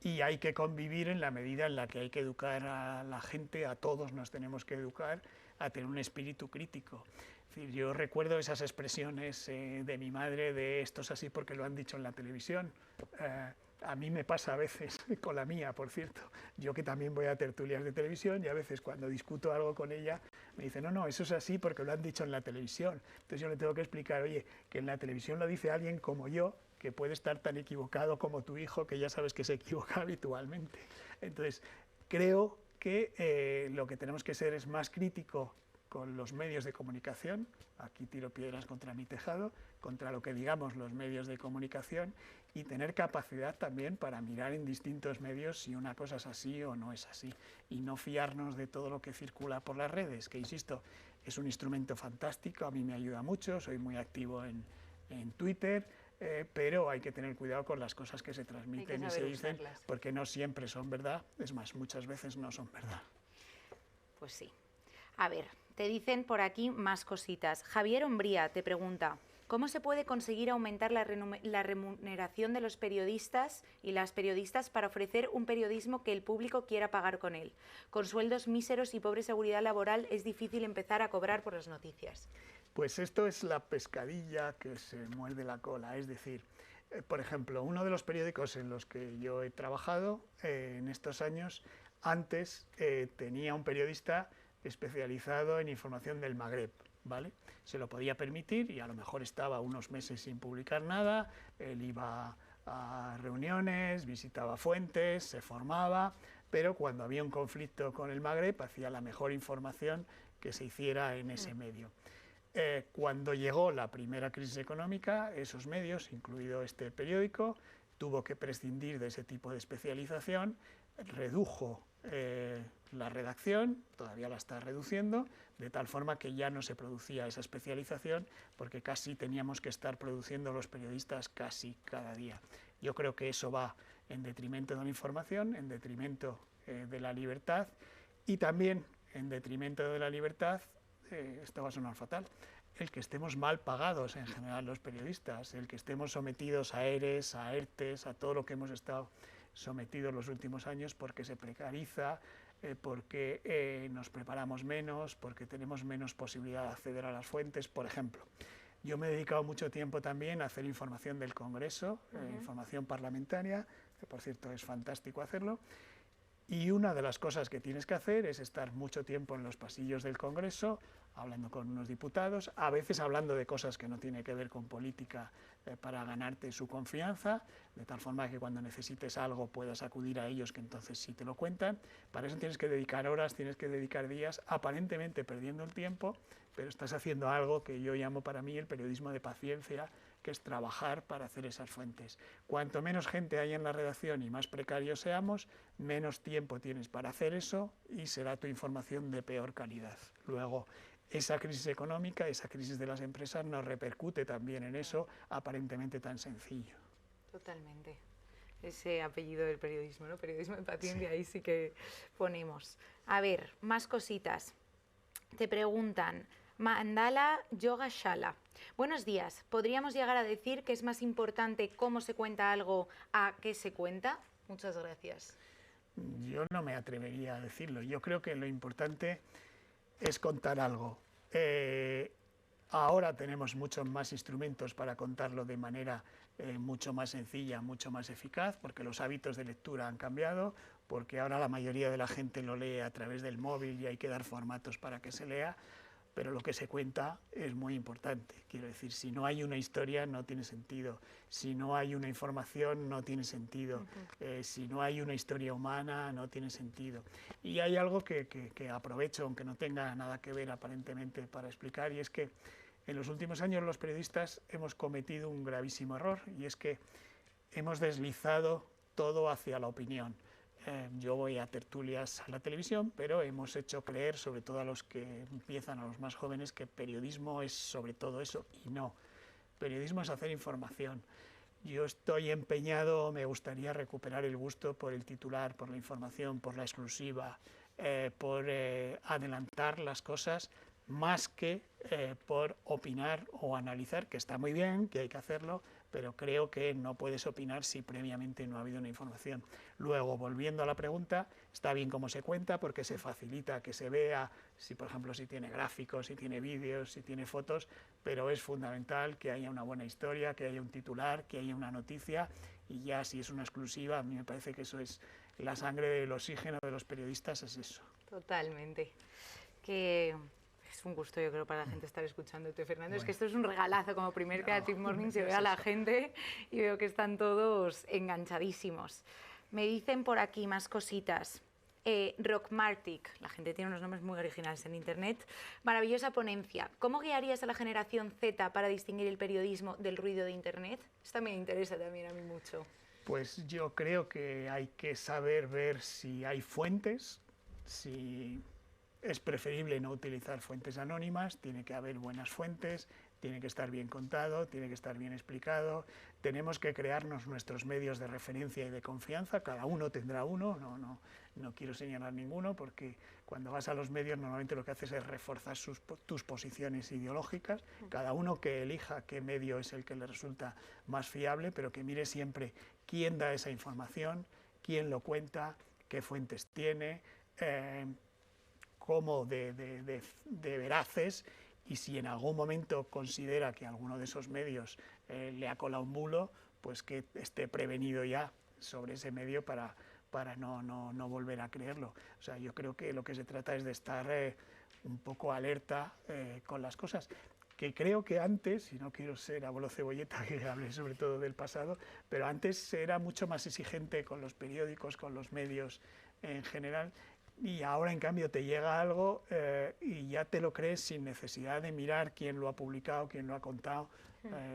Speaker 2: Y hay que convivir en la medida en la que hay que educar a la gente, a todos nos tenemos que educar a tener un espíritu crítico. Es decir, yo recuerdo esas expresiones de mi madre de esto es así porque lo han dicho en la televisión. A mí me pasa a veces, con la mía, por cierto, yo que también voy a tertulias de televisión y a veces cuando discuto algo con ella me dice, no, no, eso es así porque lo han dicho en la televisión. Entonces yo le tengo que explicar, oye, que en la televisión lo dice alguien como yo, que puede estar tan equivocado como tu hijo, que ya sabes que se equivoca habitualmente. Entonces, creo que lo que tenemos que ser es más crítico con los medios de comunicación, aquí tiro piedras contra mi tejado, contra lo que digamos los medios de comunicación, y tener capacidad también para mirar en distintos medios si una cosa es así o no es así, y no fiarnos de todo lo que circula por las redes, que insisto, es un instrumento fantástico, a mí me ayuda mucho, soy muy activo en Twitter, pero hay que tener cuidado con las cosas que se transmiten y se dicen, porque no siempre son verdad, es más, muchas veces no son verdad.
Speaker 1: Pues sí. A ver, te dicen por aquí más cositas. Javier Umbría te pregunta, ¿cómo se puede conseguir aumentar la remuneración de los periodistas y las periodistas para ofrecer un periodismo que el público quiera pagar con él? Con sueldos míseros y pobre seguridad laboral es difícil empezar a cobrar por las noticias.
Speaker 2: Pues esto es la pescadilla que se muerde la cola, es decir, por ejemplo, uno de los periódicos en los que yo he trabajado en estos años, antes tenía un periodista especializado en información del Magreb, ¿vale? Se lo podía permitir y a lo mejor estaba unos meses sin publicar nada, él iba a reuniones, visitaba fuentes, se formaba, pero cuando había un conflicto con el Magreb hacía la mejor información que se hiciera en ese medio. Cuando llegó la primera crisis económica, esos medios, incluido este periódico, tuvo que prescindir de ese tipo de especialización, redujo la redacción, todavía la está reduciendo, de tal forma que ya no se producía esa especialización porque casi teníamos que estar produciendo los periodistas casi cada día. Yo creo que eso va en detrimento de la información, en detrimento de la libertad y también en detrimento de la libertad, esto va a sonar fatal, el que estemos mal pagados en general los periodistas, el que estemos sometidos a ERES, a ERTES, a todo lo que hemos estado sometidos los últimos años porque se precariza, porque nos preparamos menos, porque tenemos menos posibilidad de acceder a las fuentes, por ejemplo. Yo me he dedicado mucho tiempo también a hacer información del Congreso, información parlamentaria, que por cierto es fantástico hacerlo, y una de las cosas que tienes que hacer es estar mucho tiempo en los pasillos del Congreso, hablando con unos diputados, a veces hablando de cosas que no tienen que ver con política para ganarte su confianza, de tal forma que cuando necesites algo puedas acudir a ellos, que entonces sí te lo cuentan. Para eso tienes que dedicar horas, tienes que dedicar días, aparentemente perdiendo el tiempo, pero estás haciendo algo que yo llamo para mí el periodismo de paciencia, que es trabajar para hacer esas fuentes. Cuanto menos gente haya en la redacción y más precarios seamos, menos tiempo tienes para hacer eso y será tu información de peor calidad. Luego, esa crisis económica, esa crisis de las empresas nos repercute también en eso aparentemente tan sencillo.
Speaker 1: Totalmente. Ese apellido del periodismo, ¿no? Periodismo de paciencia, sí. Ahí sí que ponemos. A ver, más cositas. Te preguntan, Mandala Yoga Shala. Buenos días. ¿Podríamos llegar a decir que es más importante cómo se cuenta algo a qué se cuenta? Muchas gracias.
Speaker 2: Yo no me atrevería a decirlo. Yo creo que lo importante es contar algo. Ahora tenemos muchos más instrumentos para contarlo de manera mucho más sencilla, mucho más eficaz, porque los hábitos de lectura han cambiado, porque ahora la mayoría de la gente lo lee a través del móvil y hay que dar formatos para que se lea, pero lo que se cuenta es muy importante. Quiero decir, si no hay una historia no tiene sentido, si no hay una información no tiene sentido, si no hay una historia humana no tiene sentido. Y hay algo que aprovecho, aunque no tenga nada que ver aparentemente para explicar, y es que en los últimos años los periodistas hemos cometido un gravísimo error, y es que hemos deslizado todo hacia la opinión. Yo voy a tertulias a la televisión, pero hemos hecho creer, sobre todo a los que empiezan, a los más jóvenes, que periodismo es sobre todo eso, y no. Periodismo es hacer información. Yo estoy empeñado, me gustaría recuperar el gusto por el titular, por la información, por la exclusiva, por adelantar las cosas, más que por opinar o analizar, que está muy bien, que hay que hacerlo, pero creo que no puedes opinar si previamente no ha habido una información. Luego, volviendo a la pregunta, está bien cómo se cuenta porque se facilita que se vea, si por ejemplo si tiene gráficos, si tiene vídeos, si tiene fotos, pero es fundamental que haya una buena historia, que haya un titular, que haya una noticia y ya si es una exclusiva, a mí me parece que eso es la sangre del oxígeno de los periodistas, es eso.
Speaker 1: Totalmente. Que es un gusto, yo creo, para la gente estar escuchándote, Fernando.
Speaker 2: Bueno.
Speaker 1: Es que esto es un regalazo como primer Creative Morning, se ve a
Speaker 2: es
Speaker 1: la
Speaker 2: eso.
Speaker 1: gente y veo que están todos enganchadísimos. Me dicen por aquí más cositas. Rockmartic, la gente tiene unos nombres muy originales en internet. Maravillosa ponencia. ¿Cómo guiarías a la generación Z para distinguir el periodismo del ruido de internet? Esto me interesa también a mí mucho.
Speaker 2: Pues yo creo que hay que saber ver si hay fuentes, si es preferible no utilizar fuentes anónimas, tiene que haber buenas fuentes, tiene que estar bien contado, tiene que estar bien explicado. Tenemos que crearnos nuestros medios de referencia y de confianza, cada uno tendrá uno, no quiero señalar ninguno, porque cuando vas a los medios normalmente lo que haces es reforzar tus posiciones ideológicas, cada uno que elija qué medio es el que le resulta más fiable, pero que mire siempre quién da esa información, quién lo cuenta, qué fuentes tiene, cómo de veraces, y si en algún momento considera que alguno de esos medios le ha colado un bulo, pues que esté prevenido ya sobre ese medio para no volver a creerlo. O sea, yo creo que lo que se trata es de estar un poco alerta con las cosas, que creo que antes, y no quiero ser abuelo cebolleta, que hable sobre todo del pasado, pero antes era mucho más exigente con los periódicos, con los medios en general, y ahora en cambio te llega algo y ya te lo crees sin necesidad de mirar quién lo ha publicado, quién lo ha contado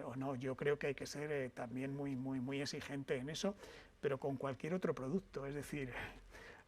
Speaker 2: o no. Yo creo que hay que ser también muy exigente en eso, pero con cualquier otro producto, es decir,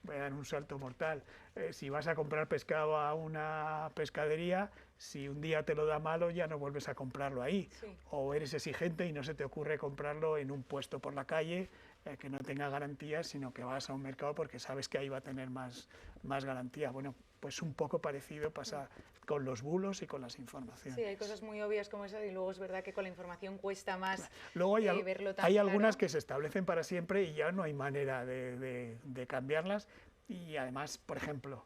Speaker 2: voy a dar un salto mortal. Si vas a comprar pescado a una pescadería, si un día te lo da malo, ya no vuelves a comprarlo ahí.
Speaker 1: Sí.
Speaker 2: O eres exigente y no se te ocurre comprarlo en un puesto por la calle que no tenga garantías, sino que vas a un mercado porque sabes que ahí va a tener más garantía. Bueno, pues un poco parecido pasa con los bulos y con las informaciones.
Speaker 1: Sí, hay cosas muy obvias como esas y luego es verdad que con la información cuesta más
Speaker 2: luego
Speaker 1: verlo tan
Speaker 2: hay
Speaker 1: claro.
Speaker 2: algunas que se establecen para siempre y ya no hay manera de cambiarlas. Y además, por ejemplo,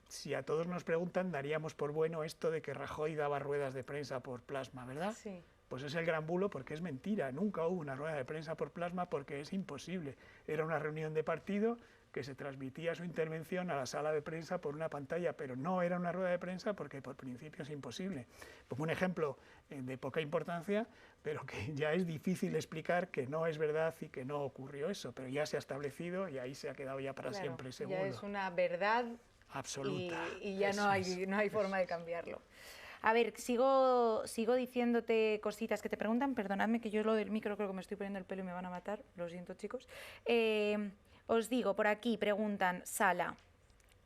Speaker 2: si a todos nos preguntan, daríamos por bueno esto de que Rajoy daba ruedas de prensa por plasma, ¿verdad?
Speaker 1: Sí.
Speaker 2: Pues es el gran bulo porque es mentira. Nunca hubo una rueda de prensa por plasma porque es imposible. Era una reunión de partido que se transmitía su intervención a la sala de prensa por una pantalla, pero no era una rueda de prensa porque por principio es imposible. Pongo un ejemplo de poca importancia, pero que ya es difícil explicar que no es verdad y que no ocurrió eso, pero ya se ha establecido y ahí se ha quedado ya para siempre ese bulo.
Speaker 1: Ya es una verdad
Speaker 2: absoluta
Speaker 1: y ya no hay forma de cambiarlo. A ver, sigo diciéndote cositas que te preguntan. Perdonadme que yo lo del micro creo que me estoy poniendo el pelo y me van a matar. Lo siento, chicos. Os digo, por aquí preguntan, Sala.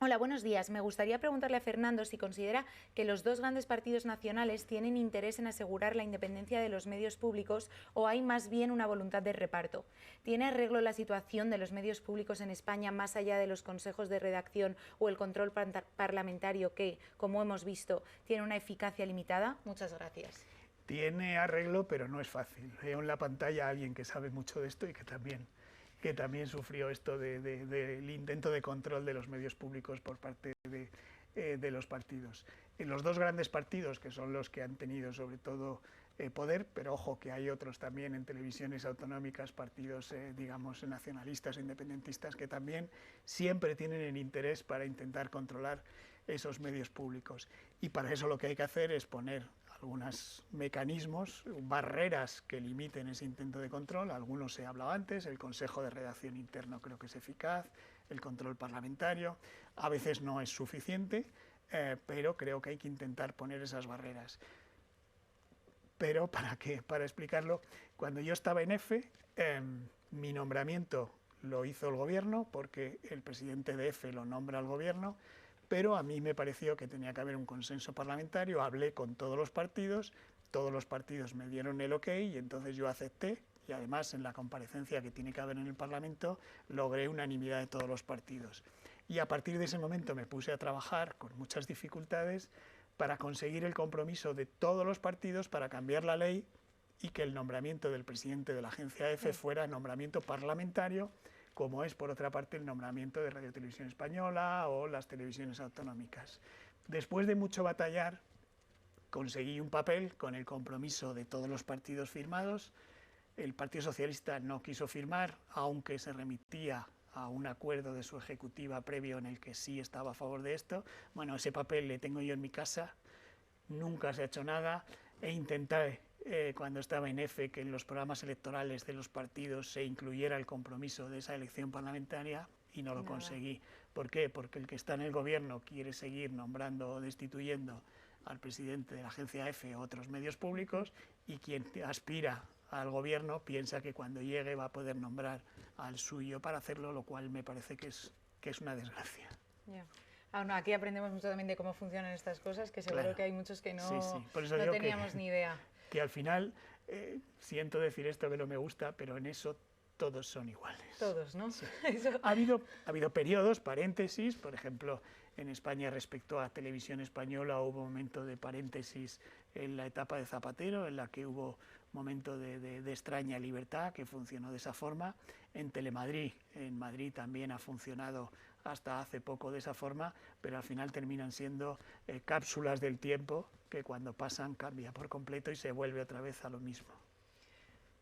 Speaker 1: Hola, buenos días. Me gustaría preguntarle a Fernando si considera que los dos grandes partidos nacionales tienen interés en asegurar la independencia de los medios públicos o hay más bien una voluntad de reparto. ¿Tiene arreglo la situación de los medios públicos en España más allá de los consejos de redacción o el control parlamentario que, como hemos visto, tiene una eficacia limitada? Muchas gracias.
Speaker 2: Tiene arreglo, pero no es fácil. Veo en la pantalla a alguien que sabe mucho de esto y que también sufrió esto del intento de control de los medios públicos por parte de los partidos. En los dos grandes partidos, que son los que han tenido sobre todo poder, pero ojo que hay otros también en televisiones autonómicas, partidos digamos nacionalistas o independentistas que también siempre tienen el interés para intentar controlar esos medios públicos. Y para eso lo que hay que hacer es poner algunos mecanismos, barreras que limiten ese intento de control. Algunos se ha hablado antes, el Consejo de Redacción Interno creo que es eficaz, el control parlamentario, a veces no es suficiente, pero creo que hay que intentar poner esas barreras. Pero para explicarlo, cuando yo estaba en EFE, mi nombramiento lo hizo el gobierno, porque el presidente de EFE lo nombra el gobierno, pero a mí me pareció que tenía que haber un consenso parlamentario, hablé con todos los partidos me dieron el ok y entonces yo acepté y además en la comparecencia que tiene que haber en el Parlamento logré unanimidad de todos los partidos. Y a partir de ese momento me puse a trabajar con muchas dificultades para conseguir el compromiso de todos los partidos para cambiar la ley y que el nombramiento del presidente de la agencia EFE fuera nombramiento parlamentario, como es por otra parte el nombramiento de Radio Televisión Española o las televisiones autonómicas. Después de mucho batallar, conseguí un papel con el compromiso de todos los partidos firmados, el Partido Socialista no quiso firmar, aunque se remitía a un acuerdo de su ejecutiva previo en el que sí estaba a favor de esto. Bueno, ese papel le tengo yo en mi casa, nunca se ha hecho nada, e intenté cuando estaba en EFE que en los programas electorales de los partidos se incluyera el compromiso de esa elección parlamentaria y no lo conseguí. ¿Por qué? Porque el que está en el gobierno quiere seguir nombrando o destituyendo al presidente de la agencia EFE o otros medios públicos, y quien aspira al gobierno piensa que cuando llegue va a poder nombrar al suyo para hacerlo, lo cual me parece que es una desgracia.
Speaker 3: Yeah. No, aquí aprendemos mucho también de cómo funcionan estas cosas, que seguro que hay muchos que no,
Speaker 2: Por eso
Speaker 3: no
Speaker 2: digo
Speaker 3: teníamos ni idea.
Speaker 2: Que al final, siento decir esto que no me gusta, pero en eso todos son iguales.
Speaker 3: Todos, ¿no?
Speaker 2: Sí. Ha habido periodos, paréntesis, por ejemplo, en España respecto a Televisión Española hubo un momento de paréntesis en la etapa de Zapatero, en la que hubo momento de extraña libertad, que funcionó de esa forma. En Telemadrid, en Madrid también ha funcionado hasta hace poco de esa forma, pero al final terminan siendo cápsulas del tiempo que cuando pasan cambia por completo y se vuelve otra vez a lo mismo.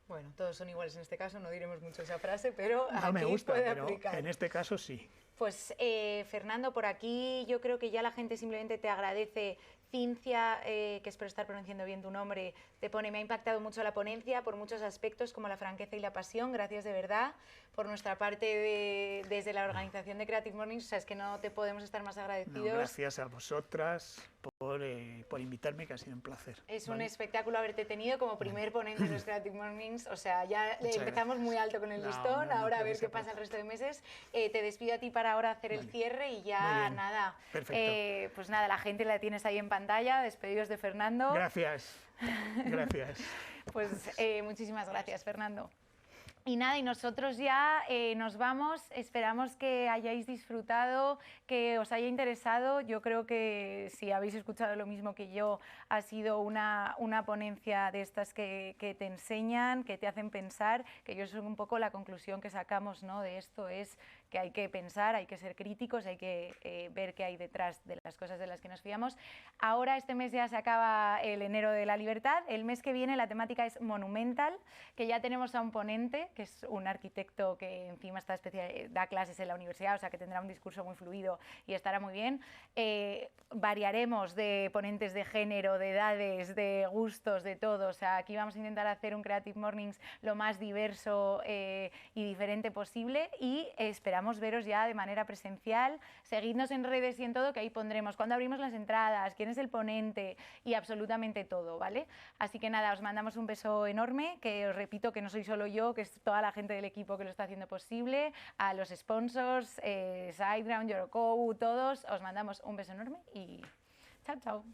Speaker 3: Bueno, todos son iguales en este caso, no diremos mucho esa frase, pero
Speaker 2: no
Speaker 3: aquí
Speaker 2: me gusta,
Speaker 3: puede
Speaker 2: pero
Speaker 3: aplicar.
Speaker 2: En este caso sí.
Speaker 1: Pues Fernando, por aquí yo creo que ya la gente simplemente te agradece. Cincia, que espero estar pronunciando bien tu nombre, te pone: me ha impactado mucho la ponencia por muchos aspectos como la franqueza y la pasión, gracias de verdad. Por nuestra parte, desde la organización de Creative Mornings, o sea, es que no te podemos estar más agradecidos.
Speaker 2: No, gracias a vosotras por invitarme, que ha sido un placer.
Speaker 1: Es un espectáculo haberte tenido como primer ponente de los Creative Mornings, o sea, ya empezamos muy alto con el listón, ahora a ver qué pasa el resto de meses. Te despido a ti para ahora hacer el cierre y ya nada.
Speaker 2: Perfecto.
Speaker 1: Pues nada, la gente la tienes ahí en pantalla, despedidos de Fernando.
Speaker 2: Gracias, gracias.
Speaker 1: Pues muchísimas gracias, Fernando. Y nada, y nosotros ya nos vamos, esperamos que hayáis disfrutado, que os haya interesado. Yo creo que si habéis escuchado lo mismo que yo, ha sido una ponencia de estas que te enseñan, que te hacen pensar, que yo soy un poco la conclusión que sacamos, ¿no?, de esto es que hay que pensar, hay que ser críticos, hay que ver qué hay detrás de las cosas de las que nos fiamos. Ahora este mes ya se acaba el enero de la libertad, el mes que viene la temática es monumental, que ya tenemos a un ponente, que es un arquitecto que encima está da clases en la universidad, o sea que tendrá un discurso muy fluido y estará muy bien. Variaremos de ponentes de género, de edades, de gustos, de todo, o sea, aquí vamos a intentar hacer un Creative Mornings lo más diverso y diferente posible, y esperamos veros ya de manera presencial. Seguidnos en redes y en todo, que ahí pondremos cuándo abrimos las entradas, quién es el ponente y absolutamente todo, ¿vale? Así que nada, os mandamos un beso enorme, que os repito que no soy solo yo, que es toda la gente del equipo que lo está haciendo posible, a los sponsors, SiteGround, Yorokou, todos, os mandamos un beso enorme y chao, chao.